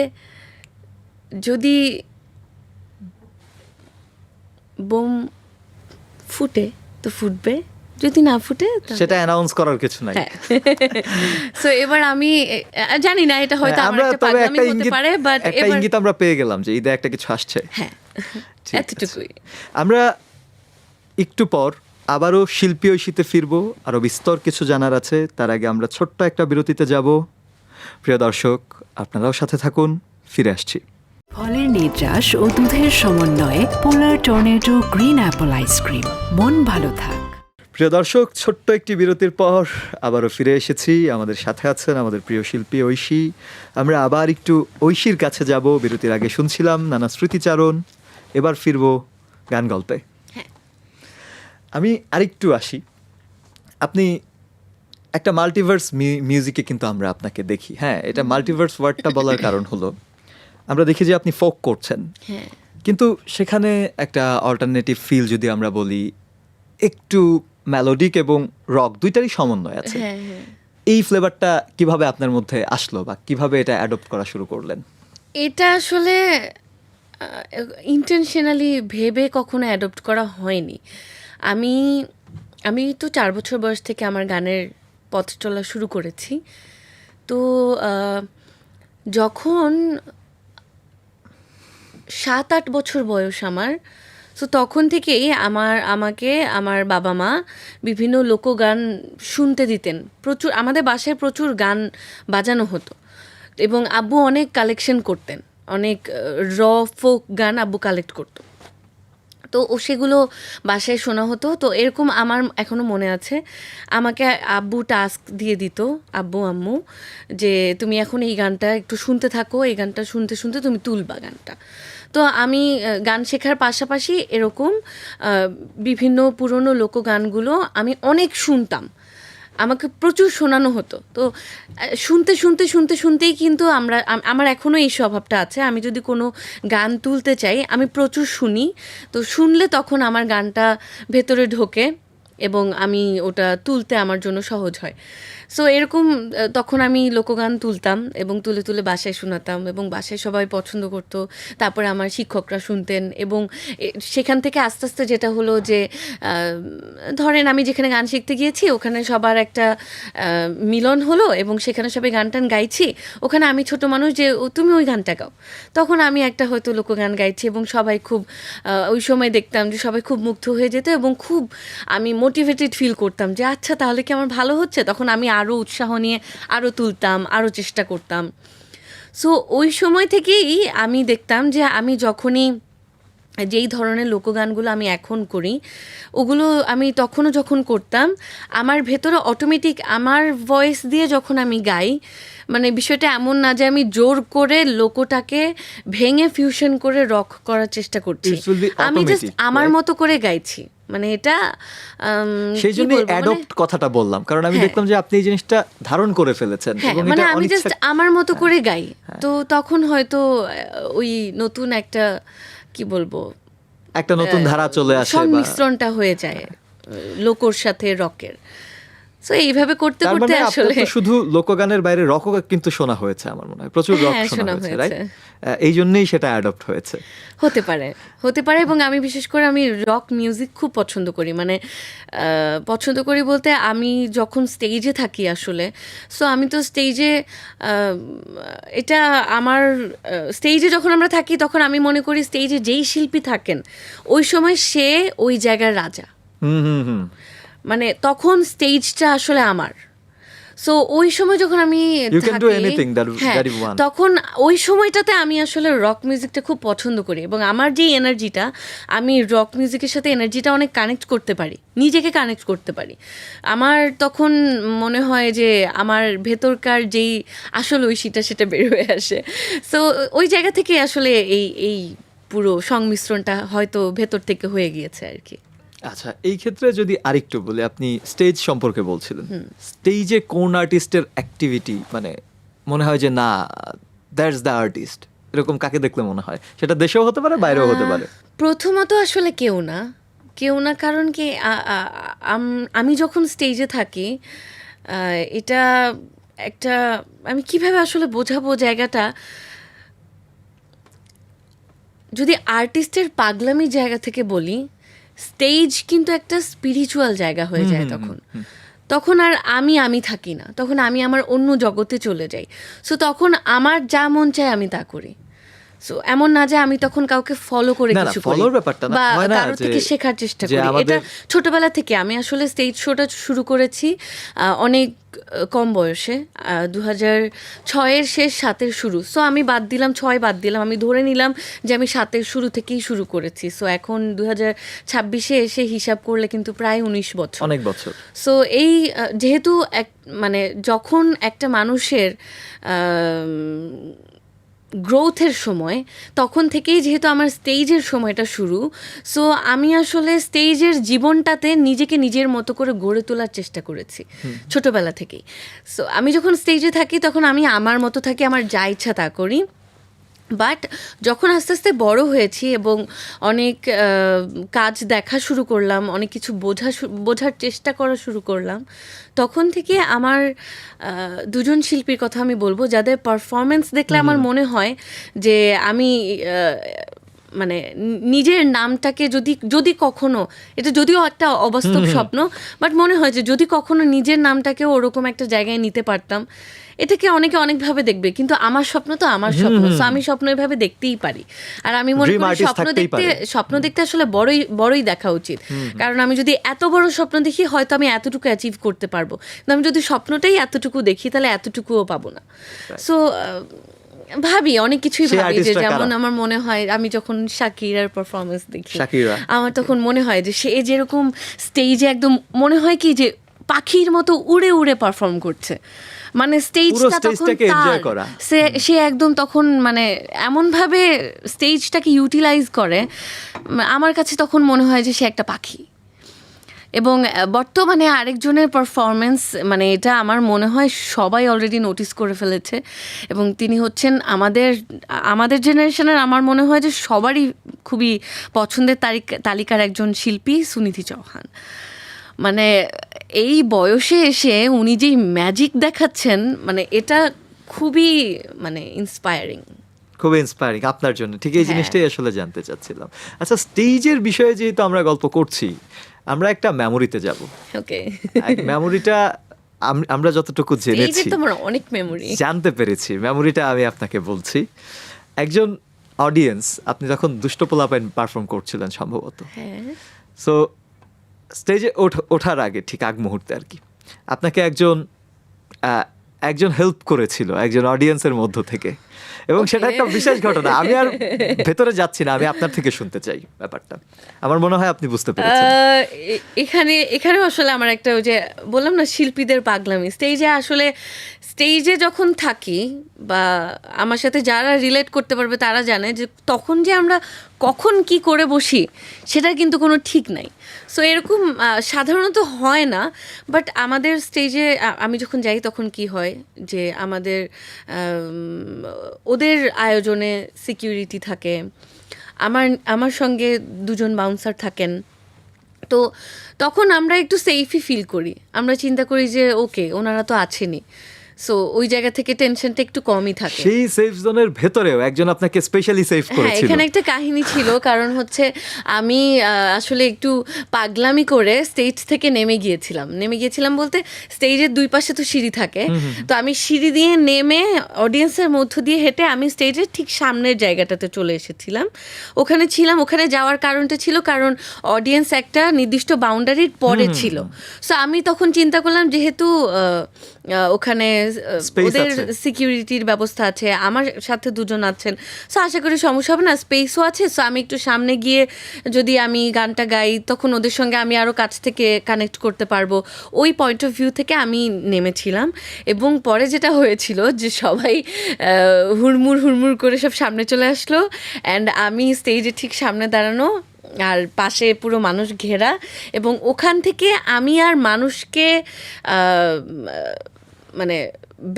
যদি বোম ফুটে তো ফুটবে, যদি না ফুটে সেটা অ্যানাউন্স করার কিছু নাই। হ্যাঁ। সো এবার আমি জানি না, এটা হয়তো আমার আমরা একটা তবে পাগলামি একটা হতে ইঙ্গিত, পারে, বাট একটা এবার ইঙ্গিত আমরা পেয়ে গেলাম যে ঈদে একটা কিছু আসছে। হ্যাঁ, ঠিক আছে। এতটুকুই। আমরা একটু পর আবারও শিল্পী ঐশীতে ফিরবো, আরও বিস্তর কিছু জানার আছে। তার আগে আমরা ছোট্ট একটা বিরতিতে যাব। প্রিয় দর্শক, আপনারাও সাথে থাকুন, ফিরে আসছি। ফলের নির্যাস ও দুধের সমন্বয়ে পোলার টর্নেডো গ্রিন অ্যাপল আইসক্রিম। মন ভালো থাক। প্রিয় দর্শক, ছোট্ট একটি বিরতির পর আবারও ফিরে এসেছি। আমাদের সাথে আছেন আমাদের প্রিয় শিল্পী ঐশী। আমরা আবার একটু ঐশীর কাছে যাব। বিরতির আগে শুনছিলাম নানা স্মৃতিচারণ, এবার ফিরবো গান গল্পে। আমি আরেকটু আসি, আপনি একটা মাল্টিভার্স মিউজিকে কিন্তু আমরা আপনাকে দেখি। হ্যাঁ, এটা মাল্টিভার্স ওয়ার্ডটা বলার কারণ হলো আমরা দেখি যে আপনি ফোক করছেন, হ্যাঁ, কিন্তু সেখানে একটা অল্টারনেটিভ ফিল যদি আমরা বলি, একটু মেলোডিক এবং রক দুইটারই সমন্বয় আছে। হ্যাঁ, হ্যাঁ। এই ফ্লেভারটা কিভাবে আপনার মধ্যে আসলো বা কিভাবে এটা অ্যাডপ্ট করা শুরু করলেন? এটা আসলে ইন্টেনশনালি ভেবে কখনো অ্যাডপ্ট করা হয়নি। আমি তো 4 বছর বয়স থেকে আমার গানের পথ চলা শুরু করেছি। তো যখন 7-8 বছর বয়স আমার, সো তখন থেকেই আমাকে আমার বাবা মা বিভিন্ন লোকগান শুনতে দিতেন। প্রচুর আমাদের বাসায় প্রচুর গান বাজানো হতো এবং আব্বু অনেক কালেকশন করতেন, অনেক র ফোক গান আব্বু কালেক্ট করতো। তো ও সেগুলো বাসায় শোনা হতো। তো এরকম আমার এখনো মনে আছে, আমাকে আব্বু টাস্ক দিয়ে দিত, আব্বু আম্মু, যে তুমি এখন এই গানটা একটু শুনতে থাকো, এই গানটা শুনতে শুনতে তুমি তুলবা গানটা। তো আমি গান শেখার পাশাপাশি এরকম বিভিন্ন পুরনো লোকগানগুলো আমি অনেক শুনতাম, আমাকে প্রচুর শোনানো হতো। তো শুনতে শুনতে শুনতে শুনতেই কিন্তু আমার এখনও এই স্বভাবটা আছে, আমি যদি কোনো গান তুলতে চাই আমি প্রচুর শুনি। তো শুনলে তখন আমার গানটা ভেতরে ঢোকে এবং আমি ওটা তুলতে আমার জন্য সহজ হয়। সো এরকম তখন আমি লোকগান তুলতাম এবং তুলে তুলে বাসায় শোনাতাম এবং বাসায় সবাই পছন্দ করতো। তারপরে আমার শিক্ষকরা শুনতেন এবং সেখান থেকে আস্তে আস্তে যেটা হলো যে ধরেন আমি যেখানে গান শিখতে গিয়েছি ওখানে সবার একটা মিলন হলো এবং সেখানে সবাই গান টান গাইছি, ওখানে আমি ছোট মানুষ যে তুমি ওই গানটা গাও, তখন আমি একটা হয়তো লোকগান গাইছি এবং সবাই খুব ওই সময় দেখতাম যে সবাই খুব মুগ্ধ হয়ে যেত এবং খুব আমি মোটিভেটেড ফিল করতাম যে আচ্ছা তাহলে কি আমার ভালো হচ্ছে। তখন আমি আরও উৎসাহ নিয়ে আরও তুলতাম, আরও চেষ্টা করতাম। সো ওই সময় থেকেই আমি দেখতাম যে আমি যখনই যেই ধরনের লোকগানগুলো আমি এখন করি ওগুলো আমি তখনও যখন করতাম আমার ভেতরে অটোমেটিক আমার ভয়েস দিয়ে যখন আমি গাই, মানে বিষয়টা এমন না যে আমি জোর করে লোকটাকে ভেঙে ফিউশন করে রক করার চেষ্টা করছি, It will be আমি জাস্ট automatic, আমার right? মতো করে গাইছি। মানে এটা সেই জন্য অ্যাডপ্ট কথাটা বললাম, কারণ আমি হ্যাঁ। দেখলাম যে আপনি এই জিনিসটা ধারণ করে ফেলেছেন হ্যাঁ, এবং মানে এটা আমি জাস্ট অনিচ্ছা আমার মতো করে গাই। তো তখন হয়তো ওই নতুন একটা কি বলবো একটা নতুন ধারা চলে আসে বা সংমিশ্রণটা হয়ে যায় লোকর সাথে রকের। সো এইভাবে করতে তার করতে মানে আপনার আসলে তো শুধু লোকগানের বাইরে রকও কিন্তু শোনা হয়েছে আমার মনে হয়, প্রচুর রক হ্যাঁ, শোনা শোনা হয়েছে, হয়েছে। রাইট? এই জন্যই সেটা অ্যাডপ্ট হয়েছে। হতে পারে, হতে পারে। এবং আমি বিশেষ করে আমি রক মিউজিক খুব পছন্দ করি, মানে পছন্দ করি বলতে আমি যখন স্টেজে থাকি আসলে, সো আমি তো স্টেজে এটা আমার স্টেজে যখন আমরা থাকি তখন আমি মনে করি স্টেজে যেই শিল্পী থাকেন ওই সময় সে ওই জায়গার রাজা, হুম হুম হুম। মানে তখন স্টেজটা আসলে আমার। সো ওই সময় যখন আমি You can do থাকি, anything that হ্যাঁ, you want. তখন ওই সময়টাতে আমি আসলে রক মিউজিকটা খুব পছন্দ করি এবং আমার যে এনার্জিটা, আমি রক মিউজিকের সাথে এনার্জিটা অনেক কানেক্ট করতে পারি, নিজেকে কানেক্ট করতে পারি। আমার তখন মনে হয় যে আমার ভেতরকার যেই আসল ঐশীটা সেটা বের হয়ে আসে। সো ওই জায়গা থেকে আসলে এই পুরো সংমিশ্রণটা হয়তো ভেতর থেকে হয়ে গিয়েছে আর কি। আচ্ছা, এই ক্ষেত্রে যদি আরেকটু বলি, আপনি স্টেজ সম্পর্কে বলছিলেন, স্টেজে কোন আর্টিস্টের অ্যাক্টিভিটি মানে মনে হয় যে না দ্যাটস দ্য আর্টিস্ট, এরকম কাকে দেখলে মনে হয়? সেটা দেশেও হতে পারে, বাইরেও হতে পারে। প্রথমত আসলে কেউ না, কেউ না, কারণ কি আমি যখন স্টেজে থাকি এটা একটা, আমি কিভাবে আসলে বোঝাবো জায়গাটা, যদি আর্টিস্টের পাগলামির জায়গা থেকে বলি, স্টেজ কিন্তু একটা স্পিরিচুয়াল জায়গা হয়ে যায় তখন। তখন আর আমি থাকি না, তখন আমি আমার অন্য জগতে চলে যাই। সো তখন আমার যা মন চায় আমি তা করি। সো এমন না যে আমি তখন কাউকে ফলো করে না, না, কিছু করি follow-র ব্যাপারটা না, বা হয় না কারোর যে- থেকে শেখার চেষ্টা যে করি। এটা আমাদের- ছোটবেলা থেকে আমি আসলে স্টেজ শোটা শুরু করেছি অনেক কম বয়সে, 2006-এর শেষ 7-এর শুরু। সো আমি বাদ দিলাম 6 বাদ দিলাম, আমি ধরে নিলাম যে আমি 7-এর শুরু থেকেই শুরু করেছি। সো এখন 2026-এ এসে হিসাব করলে কিন্তু প্রায় 19 বছর, অনেক বছর। সো এই যেহেতু মানে যখন একটা মানুষের গ্রোথের সময়, তখন থেকেই যেহেতু আমার স্টেজের সময়টা শুরু, সো আমি আসলে স্টেজের জীবনটাতে নিজেকে নিজের মতো করে গড়ে তোলার চেষ্টা করেছি ছোটবেলা থেকেই। সো আমি যখন স্টেজে থাকি তখন আমি আমার মতো থাকি, আমার যা ইচ্ছা তা করি। বাট যখন আস্তে আস্তে বড় হয়েছি এবং অনেক কাজ দেখা শুরু করলাম, অনেক কিছু বোঝার চেষ্টা করা শুরু করলাম, তখন থেকে আমার দুজন শিল্পীর কথা আমি বলবো যাদের পারফরমেন্স দেখলে আমার মনে হয় যে আমি মানে নিজের নামটাকে যদি কখনো, এটা যদিও একটা অবাস্তব স্বপ্ন, বাট মনে হয় যে যদি কখনো নিজের নামটাকেও ওরকম একটা জায়গায় নিতে পারতাম, এটাকে অনেকে অনেকভাবে দেখবে, কিন্তু আমার স্বপ্ন তো আমার স্বপ্ন, সো আমি স্বপ্ন এভাবে দেখতেই পারি। আর আমি মনে Dream করি artist স্বপ্ন থাকতেই পারে। স্বপ্ন দেখতে আসলে বড়ই দেখা উচিত, কারণ আমি যদি এত বড় স্বপ্ন দেখি হয়তো আমি এতটুকু অ্যাচিভ করতে পারবো, কিন্তু আমি যদি স্বপ্নটাই এতটুকু দেখি তাহলে এতটুকুও পাবো না। সো ভাবি অনেক কিছুই সেই ভাবি, যে artist রা যেমন কারা? আমার মনে হয় আমি যখন শাকিরার পারফরমেন্স দেখি, শাকিরা। আমার তখন মনে হয় যে সে যেরকম স্টেজে একদম মনে হয় কি যে পাখির মতো উড়ে উড়ে পারফর্ম করছে, মানে স্টেজটা তখন স্টেজটাকে enjoy তার, করা। সে একদম তখন মানে এমনভাবে স্টেজটাকে ইউটিলাইজ করে, আমার কাছে তখন মনে হয় যে সে একটা পাখি। এবং বর্তমানে আরেকজনের পারফরমেন্স, মানে এটা আমার মনে হয় সবাই অলরেডি নোটিস করে ফেলেছে, এবং তিনি হচ্ছেন আমাদের জেনারেশনের, আমার মনে হয় যে সবারই খুবই পছন্দের তালিকার একজন শিল্পী, সুনিধি চৌহান। মানে এই বয়সে এসে উনি যেই ম্যাজিক দেখাচ্ছেন, মানে এটা খুবই মানে ইন্সপায়ারিং। খুব ইন্সপায়ারিং আপনার জন্য, ঠিক এই হ্যাঁ। জিনিসটাই আসলে জানতে চাচ্ছিলাম। আচ্ছা, স্টেজের বিষয়ে যেহেতু আমরা গল্প করছি, আমরা একটা মেমোরিতে যাব। ওকে, মেমোরিটা আমরা যতটুকু এই যে জেনেছি, তোমার অনেক মেমোরি। জানতে পেরেছি, মেমোরিটা আমি আপনাকে বলছি। একজন অডিয়েন্স, আপনি যখন দুষ্ট পোলাপাইন পারফর্ম করছিলেন সম্ভবত, হ্যাঁ, সো স্টেজে ওঠার আগে ঠিক আগ মুহূর্তে আর কি, আপনাকে একজন হেল্প করেছিল একজন অডিয়েন্সের মধ্য থেকে, এবং সেটা একটা বিশেষ ঘটনা। আমি আর ভেতরে যাচ্ছি না, আমি আপনার থেকে শুনতে চাই ব্যাপারটা। আমার মনে হয় আপনি বুঝতে পেরেছেন। এখানেও আসলে আমার একটা, ওই যে বললাম না, শিল্পীদের পাগলামি। স্টেজে যখন থাকি, বা আমার সাথে যারা রিলেট করতে পারবে তারা জানে যে তখন যে আমরা কখন কি করে বসি সেটার কিন্তু কোনো ঠিক নাই। সো এরকম সাধারণত হয় না, বাট আমাদের স্টেজে আমি যখন যাই তখন কি হয় যে আমাদের ওদের আয়োজনে সিকিউরিটি থাকে, আমার সঙ্গে দুজন বাউন্সার থাকেন, তো তখন আমরা একটু সেফই ফিল করি। আমরা চিন্তা করি যে ওকে, ওনারা তো আছেনই, সো ওই জায়গা থেকে টেনশনটা একটু কমই থাকে। সেই সেফ জোনের ভেতরেও একজন আপনাকে স্পেশালি সেভ হ্যাঁ, করেছিল। এখানে একটা কাহিনী ছিল, কারণ হচ্ছে আমি আসলে একটু পাগলামি করে স্টেজ থেকে নেমে গিয়েছিলাম বলতে, স্টেজের দুই পাশে তো সিঁড়ি থাকে, তো আমি সিঁড়ি দিয়ে নেমে অডিয়েন্সের মধ্য দিয়ে হেঁটে আমি স্টেজের ঠিক সামনের জায়গাটাতে চলে এসেছিলাম। ওখানে যাওয়ার কারণটা ছিল কারণ অডিয়েন্স একটা নির্দিষ্ট বাউন্ডারির পরে ছিল। সো আমি তখন চিন্তা করলাম, যেহেতু ওখানে Space ওদের আছে। সিকিউরিটির ব্যবস্থা আছে, আমার সাথে দুজন আছেন, সো আশা করি সমস্যা হবে না, স্পেসও আছে। সো আমি একটু সামনে গিয়ে যদি আমি গানটা গাই, তখন ওদের সঙ্গে আমি আরও কাছ থেকে কানেক্ট করতে পারবো, ওই পয়েন্ট অফ ভিউ থেকে আমি নেমেছিলাম। এবং পরে যেটা হয়েছিল যে সবাই হুড়মুড় করে সব সামনে চলে আসলো, অ্যান্ড আমি স্টেজে ঠিক সামনে দাঁড়ানো, আর পাশে পুরো মানুষ ঘেরা, এবং ওখান থেকে আমি আর মানুষকে মানে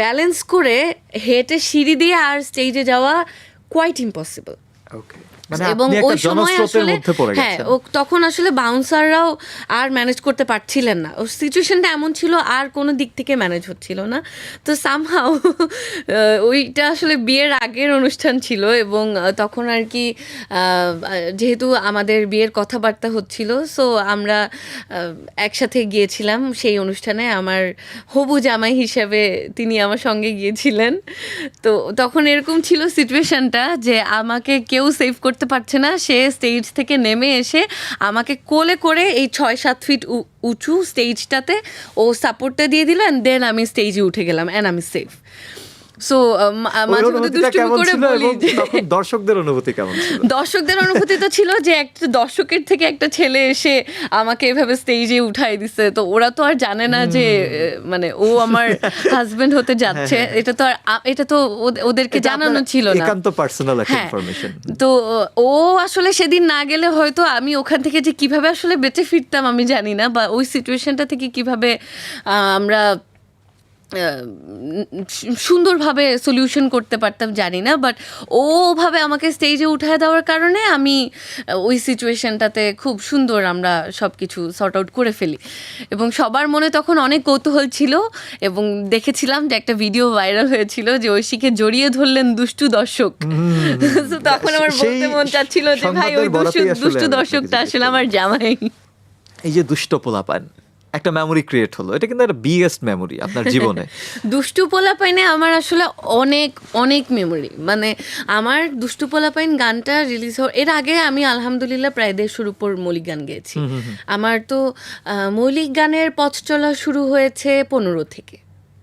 ব্যালেন্স করে হেঁটে সিঁড়ি দিয়ে আর স্টেজে যাওয়া কোয়াইট ইম্পসিবল। ওকে, মানে এবং আপনি একটা ওই সময় জনস্রোতের আসলে, মধ্যে পড়ে হ্যাঁ, গেছেন। তখন আসলে বাউন্সাররাও আর ম্যানেজ করতে পারছিলেন না, ওর সিচুয়েশনটা এমন ছিল আর কোনো দিক থেকে ম্যানেজ হচ্ছিল না। তো সামহাও ওইটা আসলে বিয়ের আগের অনুষ্ঠান ছিল, এবং তখন আর কি যেহেতু আমাদের বিয়ের কথাবার্তা হচ্ছিল, সো আমরা একসাথে গিয়েছিলাম সেই অনুষ্ঠানে। আমার হবু জামাই হিসেবে তিনি আমার সঙ্গে গিয়েছিলেন। তো তখন এরকম ছিল সিচুয়েশনটা যে আমাকে কেউ সেভ করতে পারছে না, সে স্টেজ থেকে নেমে এসে আমাকে কোলে করে এই 6-7 ফিট উঁচু স্টেজটাতে ও সাপোর্টটা দিয়ে দিল, অ্যান্ড দেন আমি স্টেজে উঠে গেলাম, অ্যান্ড আমি সেফ। সো ওই মাঝে মধ্যে অনুভূতিটা দুষ্টুমি কেমন করে ছিল, বলি এবং যে তখন দর্শকদের অনুভূতি কেমন ছিল? দর্শকদের অনুভূতি তো ছিল যে একটা দর্শকের থেকে একটা ছেলে এসে আমাকে এভাবে স্টেজে উঠাই দিছে, তো ওরা তো আর জানে না যে মানে ও আমার হাজবেন্ড হতে যাচ্ছে, এটা তো ওদেরকে এটা জানানো আপনার ছিল না। একান্ত পার্সোনাল একটা হ্যাঁ, ইনফরমেশন। তো ও আসলে সেদিন না গেলে হয়তো আমি ওখান থেকে যে কিভাবে আসলে বেঁচে ফিরতাম আমি জানি না, বা ওই সিচুয়েশনটা থেকে কিভাবে আমরা সুন্দরভাবে সলিউশন করতে পারতাম জানি না, বাট ওভাবে আমাকে স্টেজে উঠায় দেওয়ার কারণে আমি ওই সিচুয়েশনটাতে খুব সুন্দর আমরা সব কিছু সর্ট আউট করে ফেলি। এবং সবার মনে তখন অনেক কৌতূহল ছিল, এবং দেখেছিলাম যে একটা ভিডিও ভাইরাল হয়েছিল যে ঐশীকে জড়িয়ে ধরলেন দুষ্টু দর্শক। তো তখন আমার বলতে মন চাচ্ছিল যে ভাই, ওই দুষ্টু দর্শকটা আসলে আমার জামাই। এই যে দুষ্ট পোলাপান, একটা মেমোরি ক্রিয়েট হলো, এটা কিন্তু একটা বিগেস্ট মেমোরি আপনার জীবনে। দুষ্টু পোলাপাইনে আমার আসলে অনেক অনেক মেমোরি, মানে আমার দুষ্টু পোলাপাইন গানটা রিলিজ হওয়ার এর আগে আমি আলহামদুলিল্লাহ প্রায় 150-র উপর মৌলিক গান গেয়েছি। আমার তো মৌলিক গানের পথ চলা শুরু হয়েছে 15 থেকে।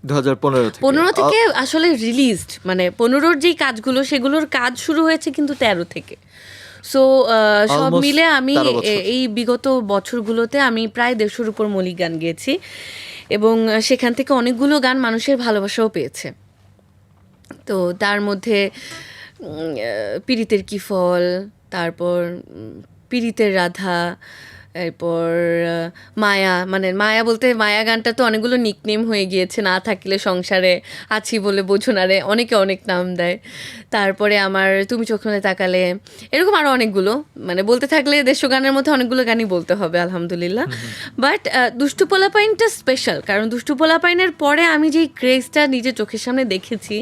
2015 থেকে 15 থেকে আসলে রিলিজড, মানে 15-র যেই কাজগুলো সেগুলোর কাজ শুরু হয়েছে কিন্তু 13 থেকে। সো সব Almost মিলে আমি 13 বছর। এই বিগত বছরগুলোতে আমি প্রায় 150-র উপর মৌলিক গান গেয়েছি, এবং সেখান থেকে অনেকগুলো গান মানুষের ভালোবাসাও পেয়েছে। তো তার মধ্যে পীড়িতের কি ফল, তারপর পীড়িতের রাধা, এরপর মায়া, মানে মায়া বলতে মায়া গানটা তো অনেকগুলো নিকনেম হয়ে গিয়েছে, না থাকলে সংসারে আছি বলে বোঝো না রে, অনেকে অনেক নাম দেয়। তারপরে আমার তুমি চোখ মেলে তাকালে, এরকম আরও অনেকগুলো, মানে বলতে থাকলে দেশ গানের মধ্যে অনেকগুলো গানই বলতে হবে আলহামদুলিল্লাহ। বাট দুষ্টু পোলাপাইনটা স্পেশাল, কারণ দুষ্টু পোলাপাইনের পরে আমি যেই ক্রেজটা নিজের চোখের সামনে দেখেছি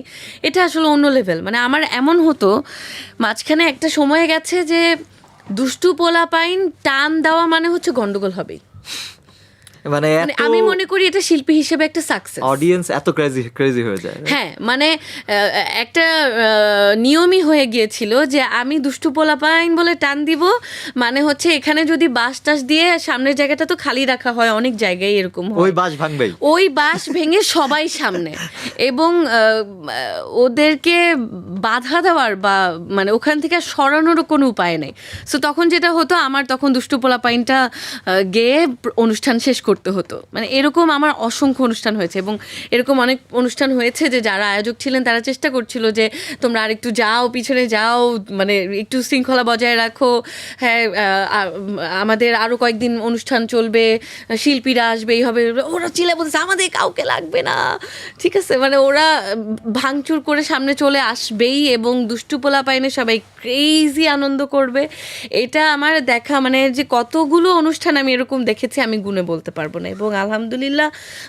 এটা আসলে অন্য লেভেল। মানে আমার এমন হতো মাঝখানে একটা সময় গেছে যে দুষ্টু পোলাপাইন টান দেওয়া মানে হচ্ছে গন্ডগোল হবেই। মানে মানে আমি মনে করি এটা শিল্পী হিসেবে একটা সাকসেস। অডিয়েন্স এত ক্রেজি হয়ে যায়। হ্যাঁ, মানে একটা নিয়মই হয়ে গিয়েছিল যে আমি দুষ্টু পোলাপাইন বলে টান দিব, মানে হচ্ছে এখানে যদি বাঁশ টাস দিয়ে সামনের জায়গাটা তো খালি রাখা হয়, অনেক জায়গায় এরকম হয়, ওই বাস ভাঙবেই, ওই বাঁশ ভেঙে সবাই সামনে, এবং ওদেরকে বাধা দেওয়ার বা মানে ওখান থেকে সরানোরও কোনো উপায় নেই। সো তখন যেটা হতো, আমার তখন দুষ্টু পোলাপাইনটা গেয়ে অনুষ্ঠান শেষ করতে হতো। মানে এরকম আমার অসংখ্য অনুষ্ঠান হয়েছে, এবং এরকম অনেক অনুষ্ঠান হয়েছে যে যারা আয়োজক ছিলেন তারা চেষ্টা করছিল যে তোমরা আর একটু যাও, পিছনে যাও, মানে একটু শৃঙ্খলা বজায় রাখো, হ্যাঁ আমাদের আরও কয়েকদিন অনুষ্ঠান চলবে, শিল্পীরা আসবে, এই হবে। ওরা চিলে বলছে আমাদের কাউকে লাগবে না, ঠিক আছে, মানে ওরা ভাঙচুর করে সামনে চলে আসবেই, এবং দুষ্টু পোলাপাইনে সবাই ক্রেজি আনন্দ করবে। এটা আমার দেখা, মানে যে কতগুলো অনুষ্ঠান আমি এরকম দেখেছি আমি গুণে বলতে পারবো না। এবং আলহামদুলিল্লাহ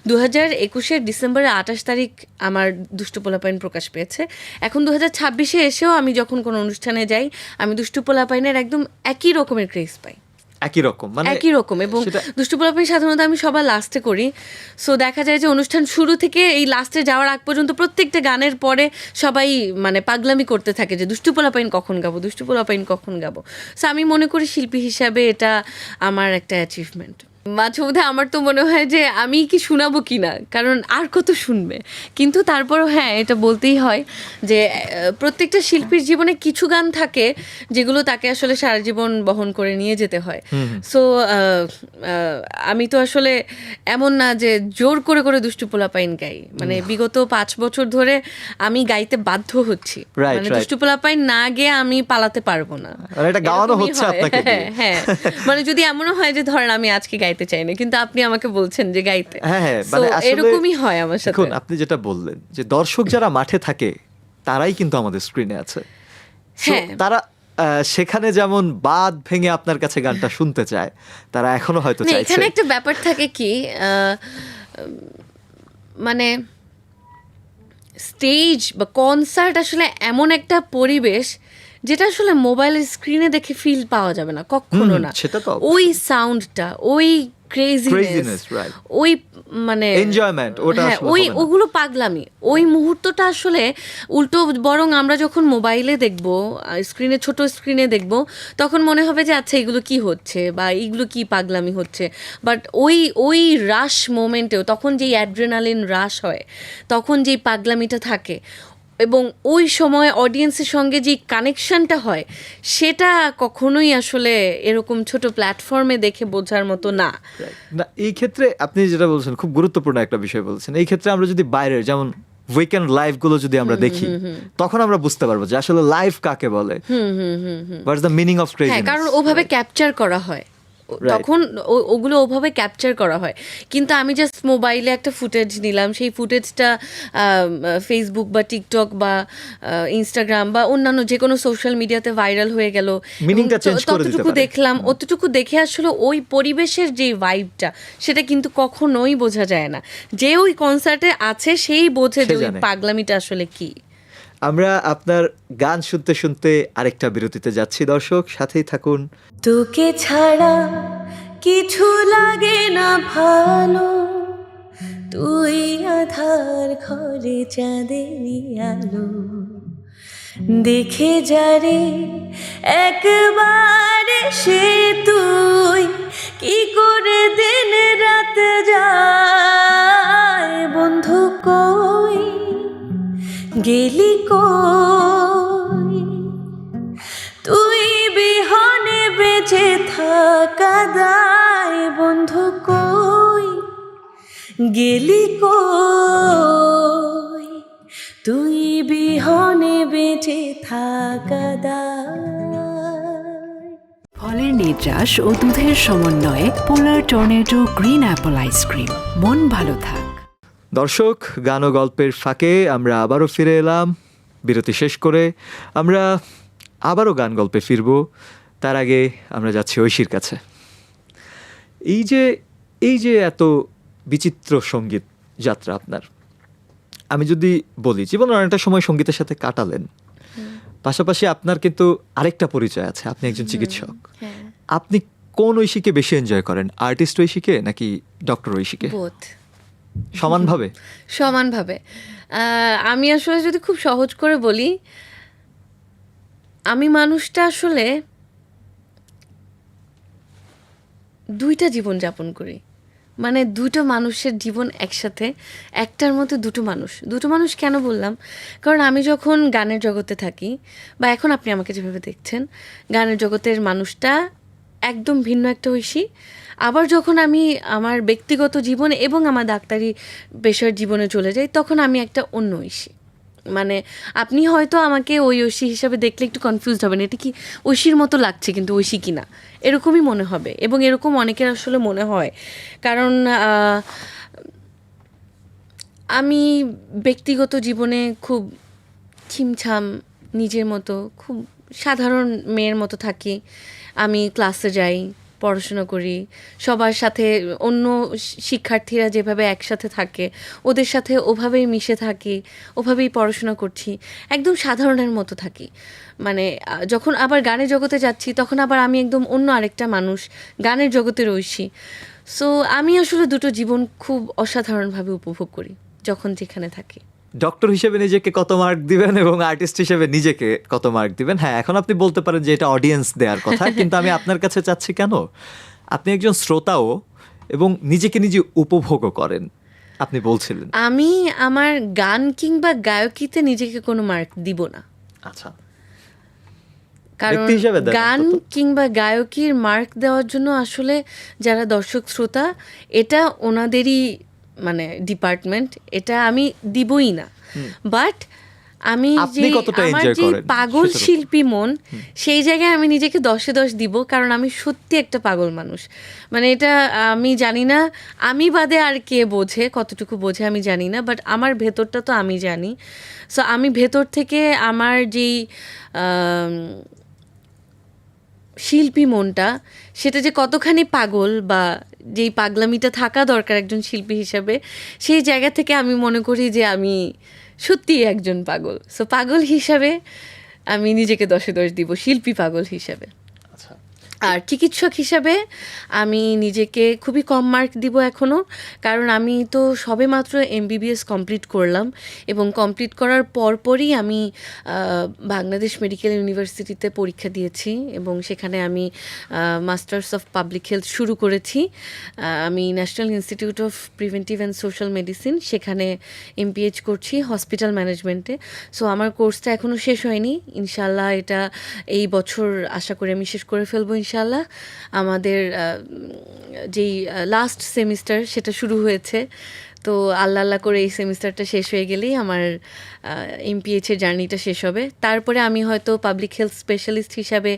2021-এর ডিসেম্বরের 28 তারিখ আমার দুষ্টু পোলাপাইন প্রকাশ পেয়েছে। এখন 2026-এ এসেও আমি যখন কোনো অনুষ্ঠানে যাই আমি দুষ্টু পোলাপাইনের একদম একই রকমের ক্রেজ পাই, একই রকম, মানে একই রকম। এবং দুষ্টু পোলাপাইন সাধারণত আমি সবার লাস্টে করি। সো দেখা যায় যে অনুষ্ঠান শুরু থেকে এই লাস্টে যাওয়ার আগ পর্যন্ত প্রত্যেকটা গানের পরে সবাই মানে পাগলামি করতে থাকে যে দুষ্টু পোলাপাইন কখন গাবো, দুষ্টু পোলাপাইন কখন গাবো। সো আমি মনে করি শিল্পী হিসাবে এটা আমার একটা অ্যাচিভমেন্ট। মাঝে মধ্যে আমার তো মনে হয় যে আমি কি শোনাবো কি না, কারণ আর কত শুনবে। কিন্তু তারপরও হ্যাঁ, এটা বলতেই হয় যে প্রত্যেকটা শিল্পীর জীবনে কিছু গান থাকে যেগুলো তাকে আসলে সারা জীবন বহন করে নিয়ে যেতে হয়। সো আমি তো আসলে এমন না যে জোর করে করে দুষ্টু পোলাপাইন গাই, মানে বিগত 5 বছর ধরে আমি গাইতে বাধ্য হচ্ছি, মানে দুষ্টু পোলাপাইন না গেয়ে আমি পালাতে পারবো না, মানে এটা গাওয়ানো হচ্ছে আপনাকে। হ্যাঁ, মানে যদি এমনও হয় যে ধরেন আমি আজকে গাইতে চাই না কিন্তু আপনি আমাকে বলছেন যে গাইতে, হ্যাঁ, মানে আসলে এরকমই হয় আমার সাথে। দেখুন, আপনি যেটা বললেন যে দর্শক যারা মাঠে থাকে তারাই কিন্তু আমাদের স্ক্রিনে আছে। হ্যাঁ, তারা সেখানে যেমন বাদ ভেঙে আপনার কাছে গানটা শুনতে চায়, তারা এখনো হয়তো চাইছে। এখানে একটা ব্যাপার থাকে কি, মানে স্টেজ বা কনসার্ট আসলে এমন একটা পরিবেশ যেটা আসলে মোবাইলের স্ক্রিনে দেখে ফিল পাওয়া যাবে না কখনো না। সেটা তো ওই সাউন্ডটা, ওই ক্রেজিনেস, ওই মানে এনজয়মেন্ট, ওটা হ্যাঁ, ওই ওগুলো পাগলামি, ওই মুহূর্তটা আসলে উল্টো বরং আমরা যখন মোবাইলে দেখবো, স্ক্রিনে, ছোট স্ক্রিনে দেখবো, তখন মনে হবে যে আচ্ছা এগুলো কি হচ্ছে বা এইগুলো কি পাগলামি হচ্ছে। বাট ওই রাশ মোমেন্টেও তখন যেই অ্যাড্রেনালিন রাশ হয়, তখন যেই পাগলামিটা থাকে এবং ওই সময় অডিয়েন্সের সঙ্গে যে কানেকশনটা হয়, সেটা কখনোই আসলে এরকম ছোট প্ল্যাটফর্মে দেখে বোঝার মতো না। না, এই ক্ষেত্রে আপনি যেটা বলছেন খুব গুরুত্বপূর্ণ একটা বিষয় বলছেন। এই ক্ষেত্রে আমরা যদি বাইরের যেমন উইকেন্ড লাইভ গুলো যদি আমরা দেখি, তখন আমরা বুঝতে পারবো যে আসলে লাইভ কাকে বলে, what's the meaning of craziness. হ্যাঁ, কারণ ওভাবে ক্যাপচার করা হয়, তখন ওগুলো ওভাবে ক্যাপচার করা হয়। কিন্তু আমি জাস্ট মোবাইলে একটা ফুটেজ নিলাম, সেই ফুটেজটা ফেসবুক বা টিকটক বা ইনস্টাগ্রাম বা অন্যান্য যে কোনো সোশ্যাল মিডিয়াতে ভাইরাল হয়ে গেল, ততটুকু দেখলাম, অতটুকু দেখে আসলে ওই পরিবেশের যে ভাইবটা সেটা কিন্তু কখনোই বোঝা যায় না। যে ওই কনসার্টে আছে সেই বোঝে যে ওই পাগলামিটা আসলে কি। আমরা আপনার গান শুনতে শুনতে আরেকটা বিরতিতে যাচ্ছি, দর্শক সাথেই থাকুন। তোকে ছাড়া কিছু লাগে না ভালো, তুই আধার ঘরে চাঁদেরই আলো, দেখে যারে একবার সে তুই কি করে দিন রাত যায়, বন্ধু গেলি কই তুই বিহনে বেঁচে থাকা দায় বন্ধু কই গেলি কই তুই বিহনে বেঁচে থাকা দায়। ফলের নির্যাস ও দুধের সমন্বয়ে পোলার টর্নেডো গ্রিন অ্যাপল আইসক্রিম। মন ভালো থাক। দর্শক, গান ও গল্পের ফাঁকে আমরা আবারও ফিরে এলাম। বিরতি শেষ করে আমরা আবারও গান গল্পে ফিরব। তার আগে আমরা যাচ্ছি ঐশীর কাছে। এই যে এত বিচিত্র সঙ্গীত যাত্রা আপনার, আমি যদি বলি জীবনের অনেকটা সময় সঙ্গীতের সাথে কাটালেন, পাশাপাশি আপনার কিন্তু আরেকটা পরিচয় আছে, আপনি একজন চিকিৎসক। আপনি কোন ঐশীকে বেশি এনজয় করেন, আর্টিস্ট ঐশীকে নাকি ডক্টর ঐশীকে? বোথ, সমানভাবে? সমানভাবে। আমি আসলে যদি খুব সহজ করে বলি, আমি মানুষটা আসলে দুইটা জীবন যাপন করি, মানে দুটো মানুষের জীবন একসাথে, একটার মধ্যে দুটো মানুষ কেন বললাম, কারণ আমি যখন গানের জগতে থাকি বা এখন আপনি আমাকে যেভাবে দেখছেন, গানের জগতের মানুষটা একদম ভিন্ন একটা ঐশী। আবার যখন আমি আমার ব্যক্তিগত জীবন এবং আমার ডাক্তারি পেশার জীবনে চলে যাই, তখন আমি একটা অন্য ঐশী। মানে আপনি হয়তো আমাকে ওই ঐশী হিসাবে দেখলে একটু কনফিউজড হবেন, এটা কি ঐশীর মতো লাগছে কিন্তু ঐশী কিনা, এরকমই মনে হবে। এবং এরকম অনেকের আসলে মনে হয়, কারণ আমি ব্যক্তিগত জীবনে খুব ছিমছাম, নিজের মতো খুব সাধারণ মেয়ের মতো থাকি। আমি ক্লাসে যাই, পড়াশোনা করি, সবার সাথে অন্য শিক্ষার্থীরা যেভাবে একসাথে থাকে ওদের সাথে ওভাবেই মিশে থাকি, ওভাবেই পড়াশোনা করছি, একদম সাধারণের মতো থাকি। মানে যখন আবার গানের জগতে যাচ্ছি তখন আবার আমি একদম অন্য আরেকটা মানুষ, গানের জগতের ঐশী। সো আমি আসলে দুটো জীবন খুব অসাধারণভাবে উপভোগ করি যখন যেখানে থাকি। ডক্টর হিসেবে নিজেকে কত মার্ক দিবেন এবং আর্টিস্ট হিসেবে নিজেকে কত মার্ক দিবেন? হ্যাঁ, এখন আপনি বলতে পারেন যে এটা অডিয়েন্স দেওয়ার কথা, কিন্তু আমি আপনার কাছে চাচ্ছি কেন, আপনি একজন শ্রোতাও এবং নিজেকে নিজে উপভোগও করেন, আপনি বলছিলেন। আমি আমার গান কিংবা গায়কিতে নিজেকে কোনো মার্ক দিব না। আচ্ছা, কারণ ব্যক্তি হিসেবে দেন গান অন্তত। কিংবা গায়কির মার্ক দেওয়ার জন্য আসলে যারা দর্শক শ্রোতা, এটা ওনাদেরই মানে ডিপার্টমেন্ট, এটা আমি দিবই না। বাট আমি যে আপনি কতটা আমার enjoy যে করেন পাগল সেটার উপর। শিল্পী মন, সেই জায়গায় আমি নিজেকে 10-এ 10 দিব, কারণ আমি সত্যি একটা পাগল মানুষ। মানে এটা আমি জানি না আমি বাদে আর কে বোঝে, কতটুকু বোঝে আমি জানি না, বাট আমার ভেতরটা তো আমি জানি। সো আমি ভেতর থেকে আমার যেই শিল্পী মনটা, সেটা যে কতখানি পাগল বা যেই পাগলামিটা থাকা দরকার একজন শিল্পী হিসাবে, সেই জায়গা থেকে আমি মনে করি যে আমি সত্যিই একজন পাগল। সো পাগল হিসাবে আমি নিজেকে 10-এ 10 দিব, শিল্পী পাগল হিসাবে। আচ্ছা, আর চিকিৎসক হিসাবে আমি নিজেকে খুবই কম মার্ক দিব এখনও, কারণ আমি তো সবেমাত্র MBBS কমপ্লিট করলাম এবং কমপ্লিট করার পরপরই আমি বাংলাদেশ মেডিকেল ইউনিভার্সিটিতে পরীক্ষা দিয়েছি এবং সেখানে আমি মাস্টার্স অফ পাবলিক হেলথ শুরু করেছি। আমি national institute of preventive and social medicine, সেখানে MPH করছি হসপিটাল ম্যানেজমেন্টে। সো আমার কোর্সটা এখনও শেষ হয়নি, ইনশাল্লাহ এটা এই বছর আশা করি আমি শেষ করে ফেলবো ইনশাল্লাহ। আমাদের যেই লাস্ট সেমিস্টার সেটা শুরু হয়েছে, তো আল্লাহ আল্লাহ করে এই সেমিস্টারটা শেষ হয়ে গেলেই আমার MPH-এর জার্নিটা শেষ হবে। তারপরে আমি হয়তো পাবলিক হেলথ স্পেশালিস্ট হিসাবে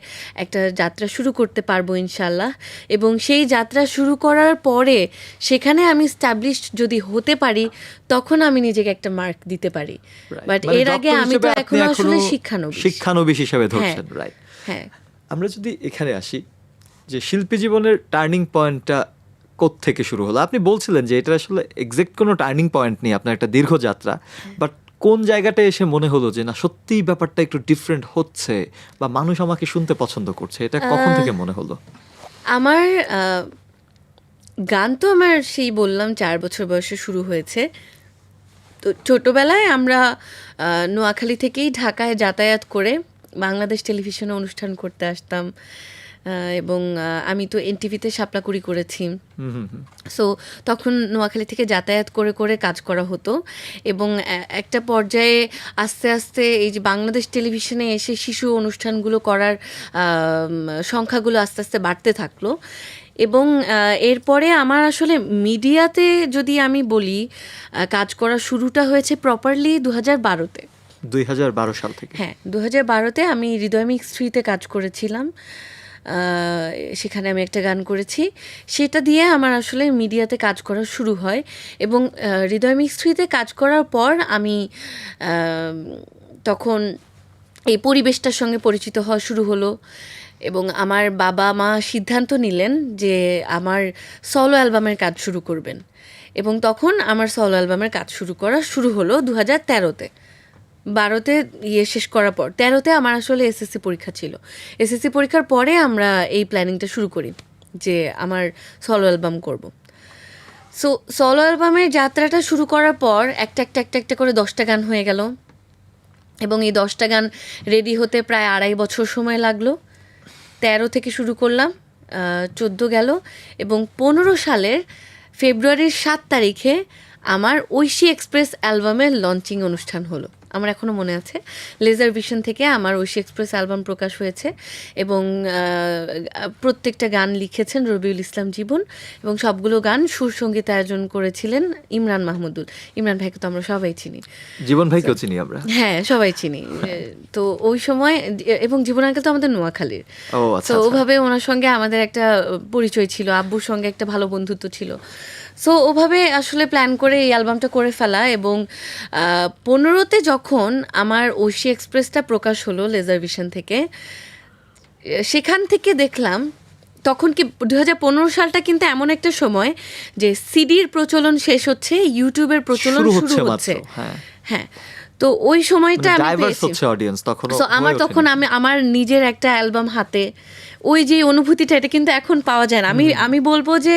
একটা যাত্রা শুরু করতে পারবো ইনশাল্লাহ, এবং সেই যাত্রা শুরু করার পরে সেখানে আমি স্টাবলিশড যদি হতে পারি, তখন আমি নিজেকে একটা মার্ক দিতে পারি। বাট মানে এর আগে ডক্টর আমি হিসেবে তো আপনি এখনো আসলে এখনো শিক্ষানবিশ। শিক্ষানবিশ হিসেবে ধরছেন, রাইট? হ্যাঁ, আমরা যদি এখানে আসি যে শিল্পী জীবনের টার্নিং পয়েন্টটা কোত্থেকে শুরু হলো, আপনি বলছিলেন যে এটা আসলে এক্সাক্ট কোনো টার্নিং পয়েন্ট নেই, আপনার একটা দীর্ঘ যাত্রা, বাট কোন জায়গাটা এসে মনে হলো যে না সত্যিই ব্যাপারটা একটু ডিফারেন্ট হচ্ছে বা মানুষ আমাকে শুনতে পছন্দ করছে, এটা কখন থেকে মনে হলো? আমার গান তো আমার সেই বললাম 4 বছর বয়সে শুরু হয়েছে। তো ছোটোবেলায় আমরা নোয়াখালী থেকেই ঢাকায় যাতায়াত করে বাংলাদেশ টেলিভিশনে অনুষ্ঠান করতে আসতাম। এবং আমি তো এনটিভিতে শাপলাকুড়ি করেছি। হুম হুম হুম। সো তখন নোয়াখালী থেকে যাতায়াত করে করে কাজ করা হতো এবং একটা পর্যায়ে আস্তে আস্তে এই যে বাংলাদেশ টেলিভিশনে এসে শিশু অনুষ্ঠানগুলো করার সংখ্যাগুলো আস্তে আস্তে বাড়তে থাকলো এবং এরপরে আমার আসলে মিডিয়াতে যদি আমি বলি কাজ করা শুরুটা হয়েছে প্রপারলি 2012-তে। 2012 সাল থেকে। হ্যাঁ, 2012-তে আমি হৃদয় মিক্স 3-তে কাজ করেছিলাম। সেখানে আমি একটা গান করেছি, সেটা দিয়ে আমার আসলে মিডিয়াতে কাজ করা শুরু হয় এবং হৃদয় মিক্স 3-তে কাজ করার পর আমি তখন এই পরিবেশটার সঙ্গে পরিচিত হওয়া শুরু হলো এবং আমার বাবা মা সিদ্ধান্ত নিলেন যে আমার সলো অ্যালবামের কাজ শুরু করবেন এবং তখন আমার সলো অ্যালবামের কাজ শুরু হলো 2013-তে। 12-তে শেষ করার পর 13-তে আমার আসলে এসএসসি পরীক্ষা ছিল। এসএসসি পরীক্ষার পরে আমরা এই প্ল্যানিংটা শুরু করি যে আমার সলো অ্যালবাম করব। সো সলো অ্যালবামের যাত্রাটা শুরু করার পর একটা করে 10টা গান হয়ে গেল এবং এই 10টা গান রেডি হতে প্রায় 2.5 বছর সময় লাগলো। 13 থেকে শুরু করলাম, 14 গেল এবং 15 সালের ফেব্রুয়ারির 7 তারিখে আমার ঐশী এক্সপ্রেস অ্যালবামের লঞ্চিং অনুষ্ঠান হলো। আমার এখনও মনে আছে, লেজার ভিশন থেকে আমার ঐশী এক্সপ্রেস অ্যালবাম প্রকাশ হয়েছে এবং প্রত্যেকটা গান লিখেছেন রবিউল ইসলাম জীবন এবং সবগুলো গান সুর সঙ্গীত আয়োজন করেছিলেন ইমরান মাহমুদুল। ইমরান ভাইকে তো আমরা সবাই চিনি, জীবন ভাইকেও চিনি আমরা। হ্যাঁ, সবাই চিনি। তো ওই সময় এবং জীবন আঙ্কেল তো আমাদের নোয়াখালীর। ও আচ্ছা। তো ওভাবে ওনার সঙ্গে আমাদের একটা পরিচয় ছিল, আব্বুর সঙ্গে একটা ভালো বন্ধুত্ব ছিল। সো ওভাবে আসলে প্ল্যান করে এই অ্যালবামটা করে ফেলা এবং 15-তে যখন আমার ঐশী এক্সপ্রেসটা প্রকাশ হলো লেজার ভিশন থেকে, সেখান থেকে দেখলাম তখন কি 2015 সালটা কিন্তু এমন একটা সময় যে সিডির প্রচলন শেষ হচ্ছে, ইউটিউবের প্রচলন শুরু হচ্ছে। হ্যাঁ, তো ওই সময়টা আমি ডাইভার্স হচ্ছে অডিয়েন্স তখন। সো আমার তখন আমার নিজের একটা অ্যালবাম হাতে, ওই যে অনুভূতিটা এটা কিন্তু এখন পাওয়া যায় না। আমি বলবো যে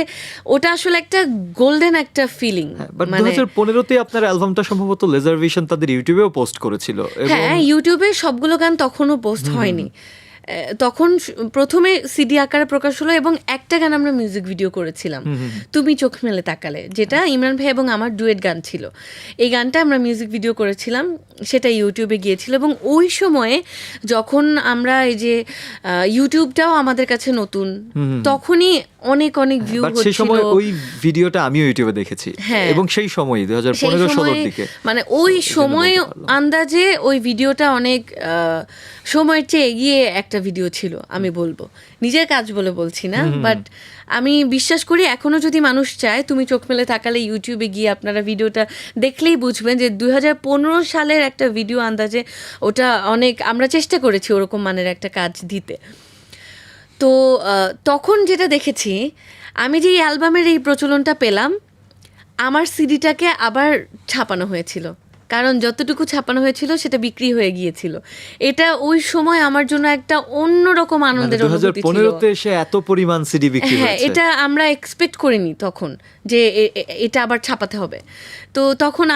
ওটা আসলে একটা গোল্ডেন একটা ফিলিং। বাট 2015-তে আপনার অ্যালবামটা সম্ভবত লেজার ভিশন তাদের ইউটিউবেও পোস্ট করেছিল। হ্যাঁ, ইউটিউবে সবগুলো গান তখনও পোস্ট হয়নি। তখন প্রথমে সিডি আকারে প্রকাশ হলো এবং একটা গান আমরা মিউজিক ভিডিও করেছিলাম, তুমি চোখ মেলে তাকালে, যেটা ইমরান ভাই এবং আমার ডুয়েট গান ছিল। এই গানটা আমরা মিউজিক ভিডিও করেছিলাম, সেটা ইউটিউবে গিয়েছিল এবং ওই সময়ে যখন আমরা এই যে ইউটিউবটাও আমাদের কাছে নতুন, তখনই অনেক ভিউ হচ্ছিল। সেই সময় ওই ভিডিওটা আমিও ইউটিউবে দেখেছি এবং সেই সময় 2015-16 দিকে, মানে ওই সময় আন্দাজে ওই ভিডিওটা অনেক সময়ের চেয়ে এগিয়ে একটা ভিডিও ছিল আমি বলবো। নিজের কাজ বলে বলছি না, বাট আমি বিশ্বাস করি এখনও যদি মানুষ চায় তুমি চোখ মেলে তাকালে ইউটিউবে গিয়ে আপনারা ভিডিওটা দেখলেই বুঝবেন যে 2015 সালের একটা ভিডিও আন্দাজে ওটা অনেক, আমরা চেষ্টা করেছি ওরকম মানের একটা কাজ দিতে। তো তখন যেটা দেখেছি, আমি যে এই অ্যালবামের এই প্রচলনটা পেলাম, আমার সিডিটাকে আবার ছাপানো হয়েছিল, কারণ যতটুকু ছাপানো হয়েছিল সেটা বিক্রি হয়ে গিয়েছিল। এটা ওই সময় আমার জন্য একটা অন্যরকম আনন্দের অনুভূতি ছিল। 2015-তে এসে এত পরিমাণ সিডি বিক্রি হয়েছে, হ্যাঁ, এটা আমরা এক্সপেক্ট করিনি তখন যে এটা আবার ছাপাতে হবে। তো তখন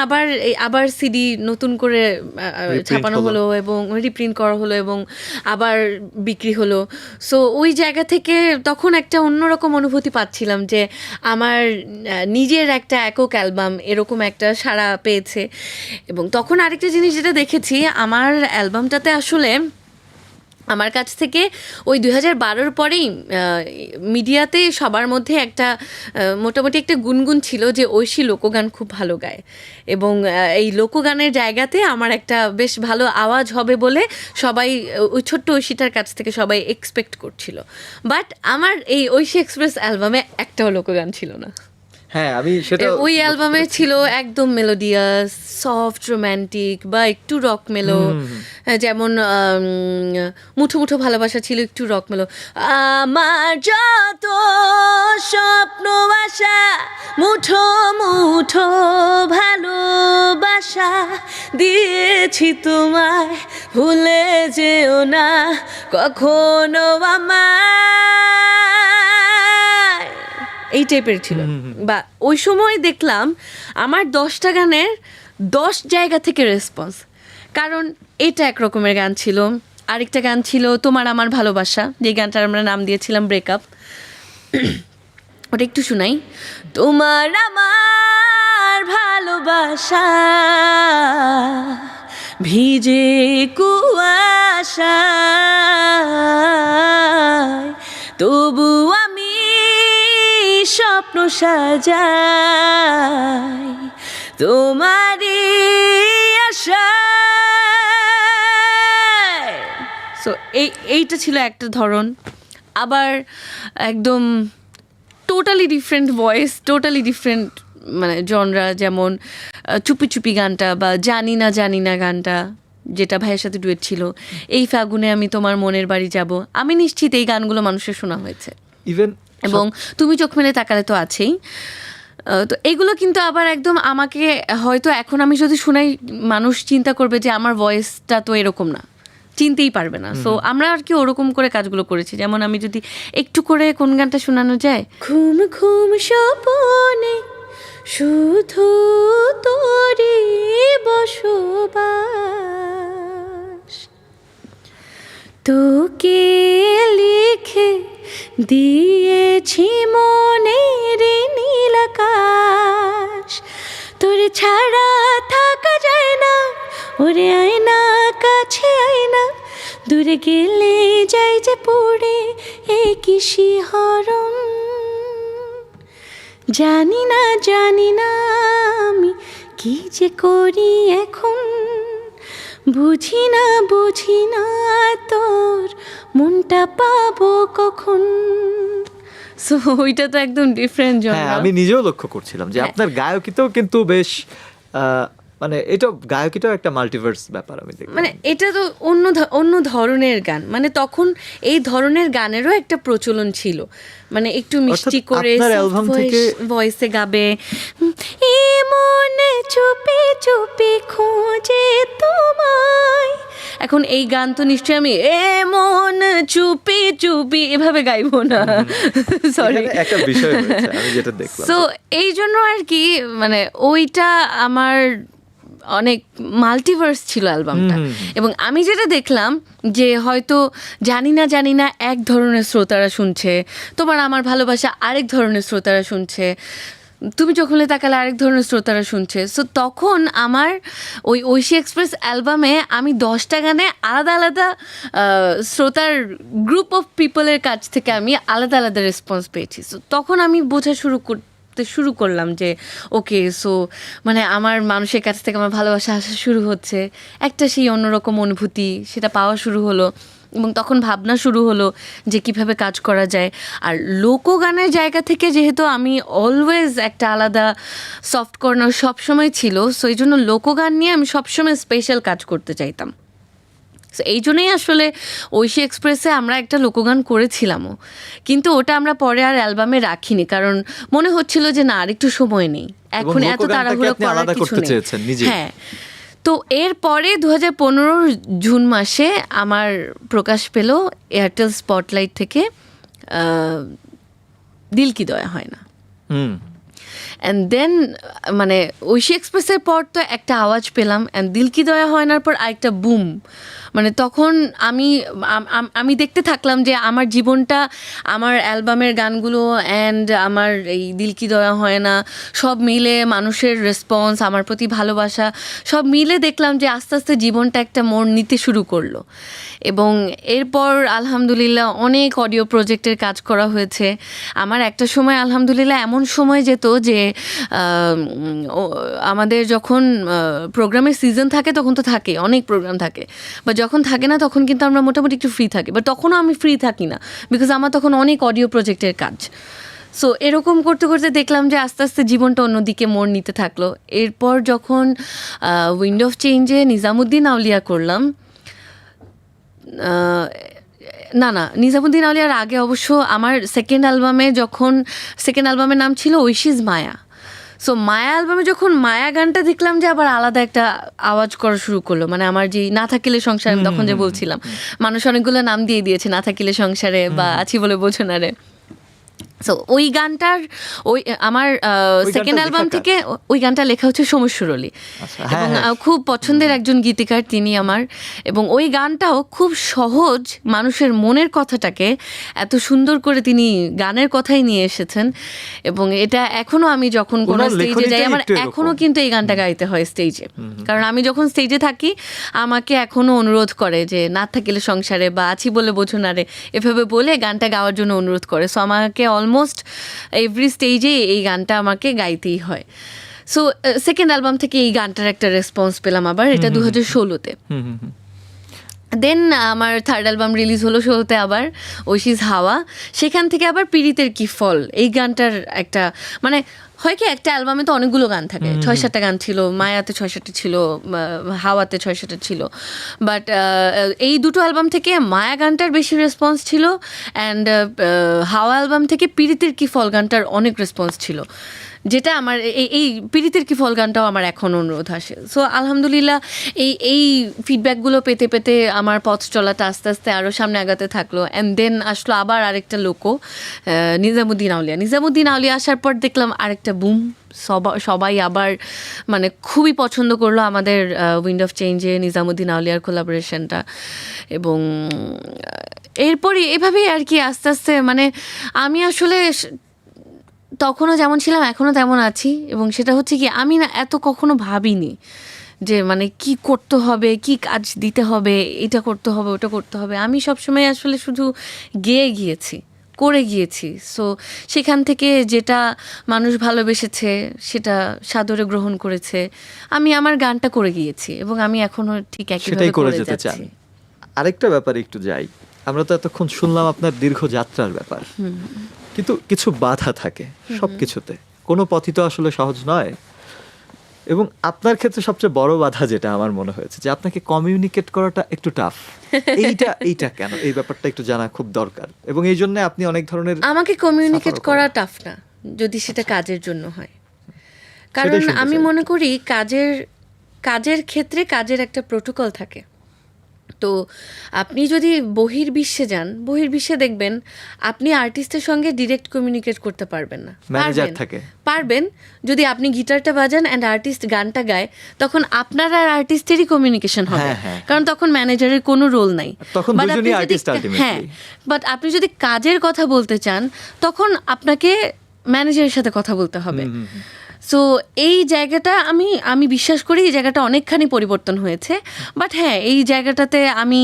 আবার সিডি নতুন করে ছাপানো হলো এবং রিপ্রিন্ট করা হলো এবং আবার বিক্রি হলো। সো ওই জায়গা থেকে তখন একটা অন্যরকম অনুভূতি পাচ্ছিলাম যে আমার নিজের একটা একক অ্যালবাম এরকম একটা সাড়া পেয়েছে। এবং তখন আরেকটা জিনিস যেটা দেখেছি, আমার অ্যালবামটাতে আসলে আমার কাছ থেকে ওই 2012-র পরেই মিডিয়াতে সবার মধ্যে একটা মোটামুটি একটা গুনগুন ছিল যে ঐশী লোকগান খুব ভালো গায় এবং এই লোকগানের জায়গাতে আমার একটা বেশ ভালো আওয়াজ হবে বলে সবাই ওই ছোট্ট ঐশীটার কাছ থেকে সবাই এক্সপেক্ট করছিল। বাট আমার এই ঐশী এক্সপ্রেস অ্যালবামে একটাও লোকগান ছিল না। হ্যাঁ, আমি সেটা ওই অ্যালবামে ছিল একদম মেলোডিয়াস, সফট, রোম্যান্টিক বা একটু রক মেলো, যেমন মুঠো মুঠো ভালোবাসা ছিল একটু রক মেলো। আমার যত স্বপ্ন আশা মুঠো মুঠো ভালোবাসা দিয়েছি তোমায়, ভুলে যেও না কখনো আমায়, এই টাইপের ছিল। বা ওই সময় দেখলাম আমার 10টা গানের 10 জায়গা থেকে রেসপন্স, কারণ এটা এক রকমের গান ছিল, আরেকটা গান ছিল তোমার আমার ভালোবাসা, যে গানটার আমরা নাম দিয়েছিলাম ব্রেকআপ। ওটা একটু শোনাই। তোমার আমার ভালোবাসা ভিজে কুয়াশায়, তবু আমি স্বপ্ন সাজাই তোমারই আশায়। সো এইটা ছিল একটা ধরন। আবার একদম totally different voice, totally different মানে জনরা, যেমন চুপি চুপি গানটা বা জানি না গানটা, যেটা ভাইয়ের সাথে ডুয়েট ছিল। এই ফাগুনে আমি তোমার মনের বাড়ি যাব, আমি নিশ্চিত এই গানগুলো মানুষের শোনা হয়েছে। ইভেন এবং তুমি চোখ মেলে তাকালে তো আছেই। তো এগুলো কিন্তু আবার একদম আমাকে হয়তো এখন আমি যদি শোনাই, মানুষ চিন্তা করবে যে আমার ভয়েসটা তো এরকম না, চিনতেই পারবে না। সো আমরা আর কি ওরকম করে কাজগুলো করেছি। যেমন আমি যদি একটু করে কোন গানটা শোনানো যায়, ঘুম ঘুম স্বপনে শুধু তোরে বসবাস, তোকে লিখে দিয়েছি মনের নীল আকাশ, তোর ছাড়া থাকা যায় না, ওরে আয়না কাছে আয়না, দূরে গেলে যাই যে পড়ে একই শিহরণ। জানি না আমি কি যে করি এখন, বুঝি না তোর মনটা পাবো কখন। সো ওইটা তো একদম ডিফারেন্ট হ্যাঁ, জনরা। আমি নিজেও লক্ষ্য করছিলাম যে আপনার গায়কিতেও কিন্তু বেশ মানে এটা গায়কিটাও একটা মাল্টিভার্স ব্যাপার আমি দেখি। মানে এটা তো অন্য ধরনের গান, মানে তখন এই ধরনের গানেরও একটা প্রচলন ছিল, মানে একটু মিষ্টি অর্থাৎ করে আপনার অ্যালবাম থেকে ভয়েসে গাবে, এ মনে চুপি চুপি খোঁজে তোমায়। এখন এই গান তো নিশ্চয়ই আমি এ মন চুপি চুপি এভাবে গাইবো না, সরি। এখানে একটা বিষয় রয়েছে আমি যেটা দেখলাম। সো এই জন্য আর কি, মানে ওইটা আমার অনেক মাল্টিভার্স ছিল অ্যালবামটা। এবং আমি যেটা দেখলাম যে হয়তো জানি না এক ধরনের শ্রোতারা শুনছে, তোমার আমার ভালোবাসা আরেক ধরনের শ্রোতারা শুনছে, তুমি চোখলে তাকালে আরেক ধরনের শ্রোতারা শুনছে। সো তখন আমার ওই ঐশী এক্সপ্রেস অ্যালবামে আমি 10টা গানে আলাদা আলাদা শ্রোতার গ্রুপ অফ পিপলের কাছ থেকে আমি আলাদা আলাদা রেসপন্স পেয়েছি। সো তখন আমি বোঝা শুরু করলাম যে ওকে, সো মানে আমার মানুষের কাছ থেকে আমার ভালোবাসা আসা শুরু হচ্ছে, একটা সেই অন্যরকম অনুভূতি সেটা পাওয়া শুরু হলো। এবং তখন ভাবনা শুরু হলো যে কিভাবে কাজ করা যায়। আর লোকগানের জায়গা থেকে যেহেতু আমি অলওয়েজ একটা আলাদা সফট কর্নার সবসময় ছিল, সো এই জন্য লোকগান নিয়ে আমি সবসময় স্পেশাল কাজ করতে চাইতাম। সো এই জন্যই আসলে ঐশী এক্সপ্রেসে আমরা একটা লোকগান করেছিলামও, কিন্তু ওটা আমরা পরে আর অ্যালবামে রাখিনি, কারণ মনে হচ্ছিল যে না, আর একটু সময় নেই, এখন এত তাড়াহুড়ো করার কিছু নেই। হ্যাঁ, তো এরপরে 2015 জুন মাসে আমার প্রকাশ পেল এয়ারটেল স্পটলাইট থেকে দিল কি দয়া হয় না। অ্যান্ড দেন মানে ঐশী এক্সপ্রেসের পর তো একটা আওয়াজ পেলাম, অ্যান্ড দিল কি দয়া হয় নার পর আরেকটা বুম। মানে তখন আমি দেখতে থাকলাম যে আমার জীবনটা, আমার অ্যালবামের গানগুলো অ্যান্ড আমার এই দিল কি দয়া হয় না সব মিলে, মানুষের রেসপন্স, আমার প্রতি ভালোবাসা সব মিলে দেখলাম যে আস্তে আস্তে জীবনটা একটা মোড় নিতে শুরু করলো। এবং এরপর আলহামদুলিল্লাহ অনেক অডিও প্রজেক্টের কাজ করা হয়েছে। আমার একটা সময় আলহামদুলিল্লাহ এমন সময় যেত যে আমাদের যখন প্রোগ্রামের সিজন থাকে তখন তো থাকে, অনেক প্রোগ্রাম থাকে, বা যখন থাকে না তখন কিন্তু আমরা মোটামুটি একটু ফ্রি থাকি, বাট তখনও আমি ফ্রি থাকি না, বিকজ আমার তখন অনেক অডিও প্রজেক্টের কাজ। সো এরকম করতে করতে দেখলাম যে আস্তে আস্তে জীবনটা অন্যদিকে মোড় নিতে থাকলো। এরপর যখন উইন্ড অফ চেঞ্জে নিজামুদ্দিন আউলিয়া করলাম, নিজামুদ্দিন আউলিয়ার আগে অবশ্য আমার সেকেন্ড অ্যালবামের নাম ছিল ঐশীজ মায়া। সো মায়া অ্যালবামে যখন মায়া গানটা দেখলাম যে আবার আলাদা একটা আওয়াজ করা শুরু করলো, মানে আমার যে না থাকিলে সংসার, আমি তখন যে বলছিলাম মানুষ অনেকগুলো নাম দিয়ে দিয়েছে, না থাকিলে সংসারে বা আছি বলে বোঝো না রে। সো ওই গানটার ওই আমার সেকেন্ড গানটা অ্যালবাম লেখা কার? থেকে ওই গানটা লেখা হচ্ছে সমর সুরলি আচ্ছা, এবং হ্যাঁ, হ্যাঁ। খুব পছন্দের একজন গীতিকার তিনি আমার, এবং ওই গানটাও খুব সহজ মানুষের মনের কথাটাকে এত সুন্দর করে তিনি গানের কথাই নিয়ে এসেছেন, এবং এটা এখনো আমি যখন কোনো ওনার স্টেজে যাই লেখনীটাই আমার একটু এরকম। এখনো কিন্তু এই গানটা গাইতে হয় স্টেজে, কারণ আমি যখন স্টেজে থাকি আমাকে এখনো অনুরোধ করে যে না থাকিলে সংসারে বা আছি বলে বোঝো না রে, এভাবে বলে গানটা গাওয়ার জন্য অনুরোধ করে। সো আমাকে অলমোস্ট এভরি স্টেজে এই গানটা আমাকে গাইতেই হয়। সো সেকেন্ড অ্যালবাম থেকে এই গানটার একটা রেসপন্স পেলাম আবার, এটা 2016-তে। দেন আমার থার্ড অ্যালবাম রিলিজ হলো 16-তে আবার, ঐশীস হাওয়া। সেখান থেকে আবার পীড়িতের কি ফল, এই গানটার একটা মানে হয় কি একটা অ্যালবামে তো অনেকগুলো গান থাকে, 6-7টা গান ছিল, মায়াতে 6-7টা ছিল, হাওয়াতে 6-7টা ছিল, বাট এই দুটো অ্যালবাম থেকে মায়া গানটার বেশি রেসপন্স ছিল, অ্যান্ড হাওয়া অ্যালবাম থেকে পীড়িতের কি ফল গানটার অনেক রেসপন্স ছিল, যেটা আমার এই পীড়িতের কি ফল গানটাও আমার এখন অনুরোধ আসে। সো আলহামদুলিল্লাহ এই ফিডব্যাকগুলো পেতে পেতে আমার পথ চলাটা আস্তে আস্তে আরও সামনে আগাতে থাকলো। অ্যান্ড দেন আসলো আবার আরেকটা লোকো, নিজামুদ্দিন আউলিয়া। নিজামুদ্দিন আউলিয়া আসার পর দেখলাম আরেকটা বুম, সবাই আবার মানে খুবই পছন্দ করলো আমাদের উইন্ড অফ চেঞ্জে নিজামুদ্দিন আউলিয়ার কোলাবোরেশনটা, এবং এরপরই এভাবেই আর কি আস্তে আস্তে মানে আমি আসলে তখনও যেমন ছিলাম এখনও তেমন আছি, এবং সেটা হচ্ছে কি আমি না এত কখনো ভাবিনি যে মানে কি করতে হবে, কি কাজ দিতে হবে, এটা করতে হবে, ওটা করতে হবে। আমি সবসময় আসলে শুধু গেয়ে গিয়েছি, করে গিয়েছি। সো সেখান থেকে যেটা মানুষ ভালোবেসেছে সেটা সাদরে গ্রহণ করেছে, আমি আমার গানটা করে গিয়েছি, এবং আমি এখনও ঠিক একইভাবে সেটাই করে করে যেতে চান। যাচ্ছি। আরেকটা ব্যাপারে একটু যাই, আমরা তো এতক্ষণ শুনলাম আপনার দীর্ঘ যাত্রার ব্যাপার, কিন্তু কিছু বাধা থাকে সবকিছুতে, কোনো পথই তো আসলে সহজ নয়। এবং আপনার ক্ষেত্রে সবচেয়ে বড় বাধা যেটা আমার মনে হয়েছে যে আপনাকে কমিউনিকেট করাটা একটু টাফ। এইটা কেন, এই ব্যাপারটা একটু জানা খুব দরকার, এবং এই জন্য আপনি অনেক ধরনের আমাকে কমিউনিকেট suffer ও করা করেন। টাফ না, যদি সেটা কাজের জন্য হয়। সেটাই কারণ শুনতে আমি চাই। মনে করি কাজের ক্ষেত্রে কাজের একটা প্রোটোকল থাকে। তো আপনি যদি বহির্বিশ্বে যান, বহির্বিশ্বে দেখবেন আপনি আর্টিস্টের সঙ্গে ডিরেক্ট কমিউনিকেট করতে পারবেন না। ম্যানেজার থাকে। পারবেন যদি আপনি গিটারটা বাজান অ্যান্ড আর্টিস্ট গানটা গায়, তখন আপনার আর আর্টিস্টেরই কমিউনিকেশন হবে, হ্যাঁ। কারণ তখন ম্যানেজারের কোনো রোল নাই। তখন But দুজনই আপনি যদি- artist ultimately। হ্যাঁ, বাট আপনি যদি কাজের কথা বলতে চান তখন আপনাকে ম্যানেজারের সাথে কথা বলতে হবে। সো এই জায়গাটা আমি বিশ্বাস করি এই জায়গাটা অনেকখানি পরিবর্তন হয়েছে। বাট হ্যাঁ, এই জায়গাটাতে আমি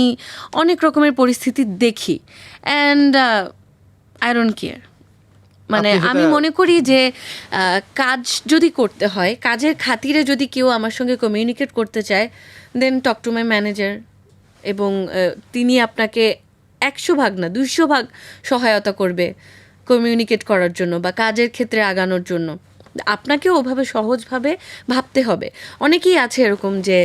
অনেক রকমের পরিস্থিতি দেখি, অ্যান্ড আই ডোন্ট কেয়ার। মানে আপনি সেটা- আমি মনে করি যে কাজ যদি করতে হয়, কাজের খাতিরে যদি কেউ আমার সঙ্গে কমিউনিকেট করতে চায়, দেন টক টু মাই ম্যানেজার, এবং তিনি আপনাকে 100 ভাগ না 200 ভাগ সহায়তা করবে কমিউনিকেট করার জন্য বা কাজের ক্ষেত্রে আগানোর জন্য। আপনাকেও ওভাবে সহজভাবে ভাবতে হবে। অনেকেই আছে এরকম যে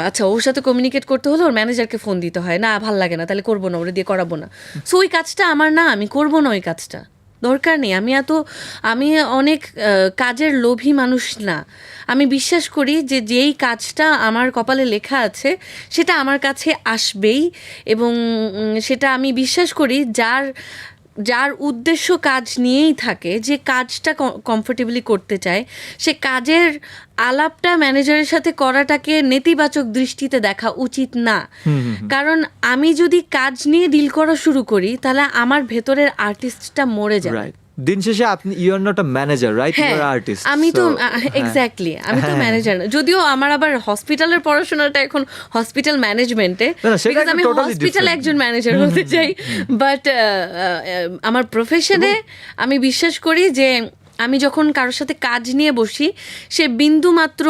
আচ্ছা ওর সাথে কমিউনিকেট করতে হলে ওর ম্যানেজারকে ফোন দিতে হয়, না ভাল লাগে না, তাহলে করবো না, ওরা দিয়ে করাবো না। সো ওই কাজটা আমার না, আমি করবো না ওই কাজটা, দরকার নেই। আমি অনেক কাজের লোভী মানুষ না। আমি বিশ্বাস করি যে যেই কাজটা আমার কপালে লেখা আছে সেটা আমার কাছে আসবেই, এবং সেটা আমি বিশ্বাস করি যার উদ্দেশ্য কাজ নিয়েই থাকে, যে কাজটা কমফোর্টেবলি করতে চায়, সে কাজের আলাপটা ম্যানেজারের সাথে করাটাকে নেতিবাচক দৃষ্টিতে দেখা উচিত না। কারণ আমি যদি কাজ নিয়ে ডিল করা শুরু করি তাহলে আমার ভেতরের আর্টিস্টটা মরে যাবে। রাইট, দিন শেষে আপনি you are not a manager, right, you are artist. আমি তো এক্স্যাক্টলি, আমি তো ম্যানেজার না, যদিও আমার আবার হসপিটালের পড়াশোনাটা এখন হসপিটাল ম্যানেজমেন্টে, না, সেটা বিকজ আমি totally হসপিটালে different। একজন ম্যানেজার হতে চাই। বাট আমার প্রফেশনে আমি বিশ্বাস করি যে আমি যখন কারোর সাথে কাজ নিয়ে বসি সে বিন্দু মাত্র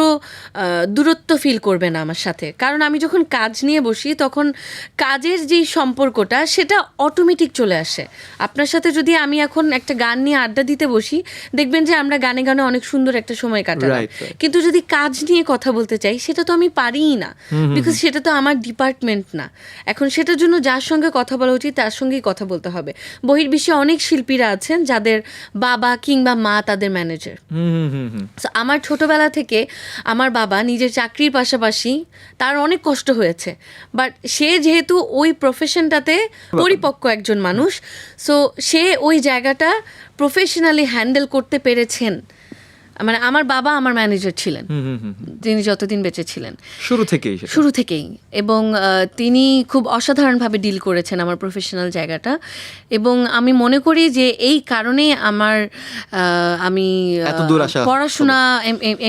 দূরত্ব ফিল করবে না আমার সাথে, কারণ আমি যখন কাজ নিয়ে বসি তখন কাজের যেই সম্পর্কটা সেটা অটোমেটিক চলে আসে। আপনার সাথে যদি আমি এখন একটা গান নিয়ে আড্ডা দিতে বসি, দেখবেন যে আমরা গানে গানে অনেক সুন্দর একটা সময় কাটালাম। Right, right. কিন্তু যদি কাজ নিয়ে কথা বলতে চাই সেটা তো আমি পারিই না, বিকজ সেটা তো আমার ডিপার্টমেন্ট না। এখন সেটার জন্য যার সঙ্গে কথা বলা উচিত তার সঙ্গেই কথা বলতে হবে। বহির্বিশ্বে অনেক শিল্পীরা আছেন যাদের বাবা কিংবা মা তাদের ম্যানেজার। হুম। So, আমার ছোটবেলা থেকে আমার বাবা নিজের চাকরির পাশাপাশি তার অনেক কষ্ট হয়েছে, বাট সে যেহেতু ওই প্রফেশনটাতে পরিপক্ক একজন মানুষ, সো সে ওই জায়গাটা প্রফেশনালি হ্যান্ডেল করতে পেরেছেন। মানে আমার বাবা আমার ম্যানেজার ছিলেন তিনি যতদিন বেঁচে ছিলেন, শুরু থেকেই, এবং তিনি খুব অসাধারণভাবে ডিল করেছেন আমার প্রফেশনাল জায়গাটা। এবং আমি মনে করি যে এই কারণে আমি পড়াশোনা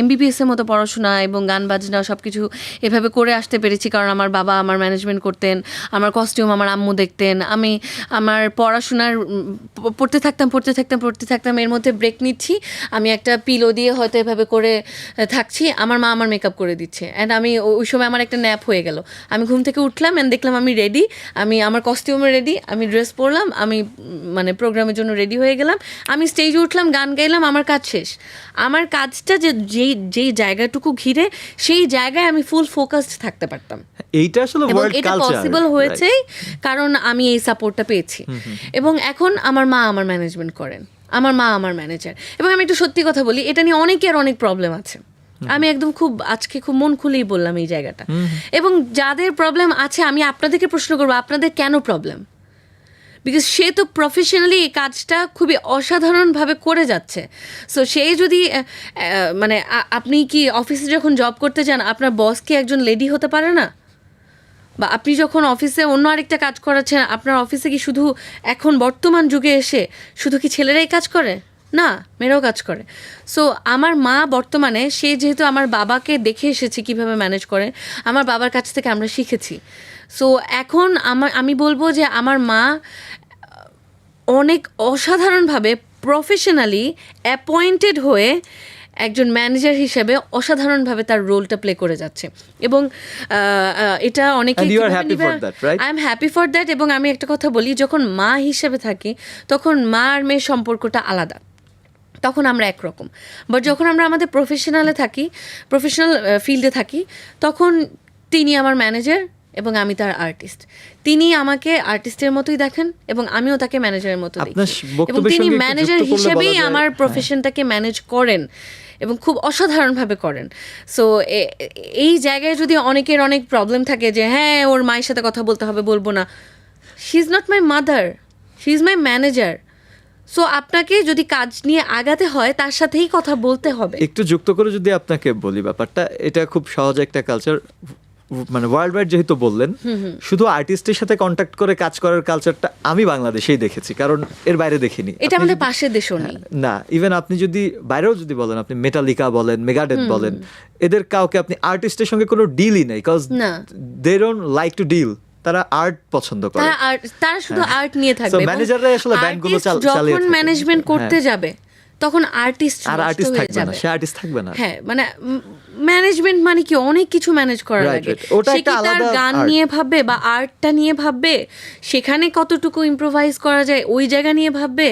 MBBS এর মতো পড়াশোনা এবং গান বাজনা সব কিছু এভাবে করে আসতে পেরেছি, কারণ আমার বাবা আমার ম্যানেজমেন্ট করতেন, আমার কস্টিউম আমার আম্মু দেখতেন, আমি আমার পড়াশোনার পড়তে থাকতাম, এর মধ্যে ব্রেক নিচ্ছি, আমি একটা পিলো দিয়ে হয়তো এভাবে করে থাকছি, আমার মা আমার মেকআপ করে দিচ্ছে, অ্যান্ড আমি ওই সময় আমার একটা ন্যাপ হয়ে গেল, আমি ঘুম থেকে উঠলাম অ্যান্ড দেখলাম আমি রেডি, আমি আমার কস্টিউমে রেডি, আমি ড্রেস পরলাম, আমি মানে প্রোগ্রামের জন্য রেডি হয়ে গেলাম, আমি স্টেজে উঠলাম, গান গাইলাম, আমার কাজ শেষ। আমার কাজটা যেই জায়গাটুকু ঘিরে সেই জায়গায় আমি ফুল ফোকাসড থাকতে পারতাম। এইটা আসলে ওয়ার্ল্ড এটা কালচার পসিবল হয়েছেই কারণ আমি এই সাপোর্টটা পেয়েছি। এবং এখন আমার মা আমার ম্যানেজমেন্ট করেন, আমার মা আমার ম্যানেজার। এবং আমি একটু সত্যি কথা বলি, এটা নিয়ে অনেকের অনেক প্রবলেম আছে, আমি একদম আজকে খুব মন খুলেই বললাম এই জায়গাটা। এবং যাদের প্রবলেম আছে আমি আপনাদেরকে প্রশ্ন করবো, আপনাদের কেন প্রবলেম? বিকজ সে তো প্রফেশনালি এই কাজটা খুবই অসাধারণভাবে করে যাচ্ছে। সো সেই যদি মানে আপনি কি অফিসে যখন জব করতে যান আপনার বস কি একজন লেডি হতে পারে না? বা আপনি যখন অফিসে অন্য আরেকটা কাজ করাচ্ছেন, আপনার অফিসে কি শুধু এখন বর্তমান যুগে এসে শুধু কি ছেলেরাই কাজ করে? না, মেয়েরাও কাজ করে। সো আমার মা বর্তমানে, সে যেহেতু আমার বাবাকে দেখে এসেছে কীভাবে ম্যানেজ করে, আমার বাবার কাছ থেকে আমরা শিখেছি। সো এখন আমি বলবো যে আমার মা অনেক অসাধারণভাবে প্রফেশনালি অ্যাপয়েন্টেড হয়ে একজন ম্যানেজার হিসেবে অসাধারণভাবে তার রোলটা প্লে করে যাচ্ছে। এবং এটা অনেকে I am happy for that. এবং আমি একটা কথা বলি, যখন মা হিসেবে থাকি তখন মা আর মেয়ের সম্পর্কটা আলাদা, তখন আমরা একরকম। বাট যখন আমরা আমাদের প্রফেশনাল ফিল্ডে থাকি, তখন তিনি আমার ম্যানেজার এবং আমি তার আর্টিস্ট। তিনি আমাকে আর্টিস্টের মতোই দেখেন এবং আমিও তাকে ম্যানেজারের মতো দেখি, এবং তিনি ম্যানেজার হিসেবেই আমার প্রফেশনটাকে ম্যানেজ করেন এবং খুব অসাধারণভাবে করেন। সো এই জায়গায় যদি অনেকের অনেক প্রবলেম থাকে যে হ্যাঁ ওর মায়ের সাথে কথা বলতে হবে, বলবো না, she is not my mother, she is my manager. So আপনাকে যদি কাজ নিয়ে আগাতে হয় তার সাথেই কথা বলতে হবে। একটু যুক্ত করে যদি আপনাকে বলি ব্যাপারটা, এটা খুব সহজ একটা কালচার, মানে ওয়ার্ল্ড ওয়াইড যেহেতু বললেন, শুধু আর্টিস্টের সাথে কন্ট্যাক্ট করে কাজ করার কালচারটা আমি বাংলাদেশেই দেখেছি, কারণ এর বাইরে দেখিনি। এটা আমাদের পাশের দেশও নেই না। ইভেন আপনি যদি বাইরেও যদি বলেন, আপনি মেটালিকা বলেন, মেগাডেথ বলেন, এদের কাউকে আপনি আর্টিস্টের সঙ্গে কোনো ডিলই নেই, cause they don't like to deal. তারা আর্ট পছন্দ করে, তারা শুধু আর্ট নিয়ে থাকবে। ম্যানেজাররাই আসলে ব্যান্ডগুলো চালিয়ে যখন ম্যানেজমেন্ট করতে যাবে তখন আর্টিস্ট থাকবে না, সে আর্টিস্ট থাকবে না। হ্যাঁ, মানে ম্যানেজমেন্ট মানে কি অনেক কিছু ম্যানেজ করা লাগে। সে কি তার গান নিয়ে ভাববে বা আর্টটা নিয়ে ভাববে, সেখানে কতটুকু ইম্প্রোভাইজ করা যায় ওই জায়গা নিয়ে ভাববে,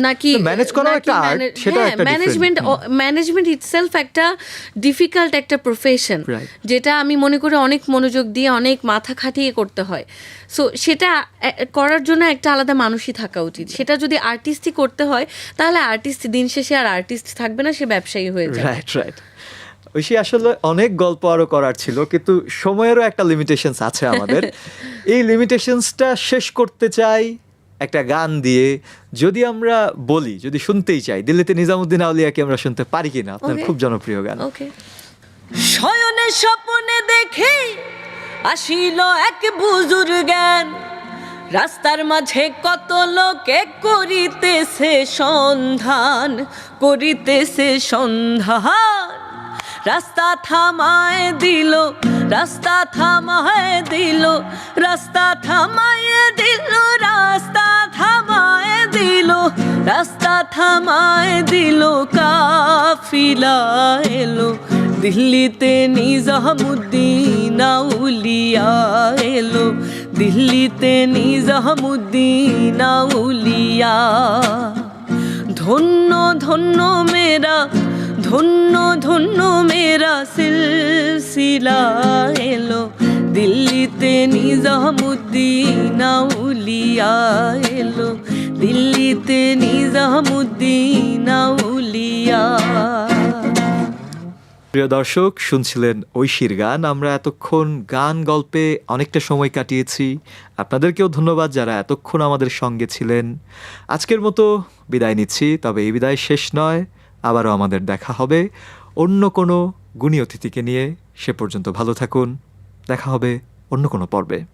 নাকি ম্যানেজ করা একটা আর্ট, সেটা একটা ম্যানেজমেন্ট ইটসেলফ একটা ডিফিকাল্ট একটা প্রফেশন, যেটা আমি মনে করি অনেক মনোযোগ দিয়ে অনেক মাথা খাটিয়ে করতে হয়। সো সেটা করার জন্য একটা আলাদা মানুষই থাকা উচিত। সেটা যদি আর্টিস্টই করতে হয় তাহলে আর্টিস্ট দিন শেষে আর আর্টিস্ট থাকবে না, সে ব্যবসায়ী হয়ে যাবে। রাইট। ঐশী, আসলে অনেক গল্প আরো করার ছিল, কিন্তু সময়েরও একটা লিমিটেশনস আছে আমাদের। এই লিমিটেশনসটা শেষ করতে চাই একটা গান দিয়ে। যদি আমরা বলি, যদি শুনতেই চাই, দিল্লিতে নিজামুদ্দিন আউলিয়াকে আমরা শুনতে পারি কিনা, আপনার খুব জনপ্রিয় গান। শয়নে স্বপ্নে দেখি আসিল এক বুজুর জ্ঞান, রাস্তার মাঝে কত লোকে করিতেছে সন্ধান, রাস্তা থামায় দিল, রাস্তা থামায় দিল, রাস্তা থামায় দিল, রাস্তা থামায় দিল, রাস্তা থামায় দিল, কাফিলা এলো দিল্লিতে নিজামুদ্দিন আউলিয়া এলো, দিল্লিতে নিজামুদ্দিন আউলিয়া। ধন্য ধন্য মেরা, ধন্য ধন্য মেরা সিলসিলা এলো, দিল্লিতে নিজামুদ্দিন আউলিয়া এলো, দিল্লিতে নিজামুদ্দিন আউলিয়া। প্রিয় দর্শক, শুনছিলেন ঐশীর গান। আমরা এতক্ষণ গান গল্পে অনেকটা সময় কাটিয়েছি। আপনাদেরকেও ধন্যবাদ যারা এতক্ষণ আমাদের সঙ্গে ছিলেন। আজকের মতো বিদায় নিচ্ছি, তবে এই বিদায় শেষ নয়, আবারও আমাদের দেখা হবে অন্য কোনো গুণী অতিথিকে নিয়ে। সে পর্যন্ত ভালো থাকুন, দেখা হবে অন্য কোনো পর্বে।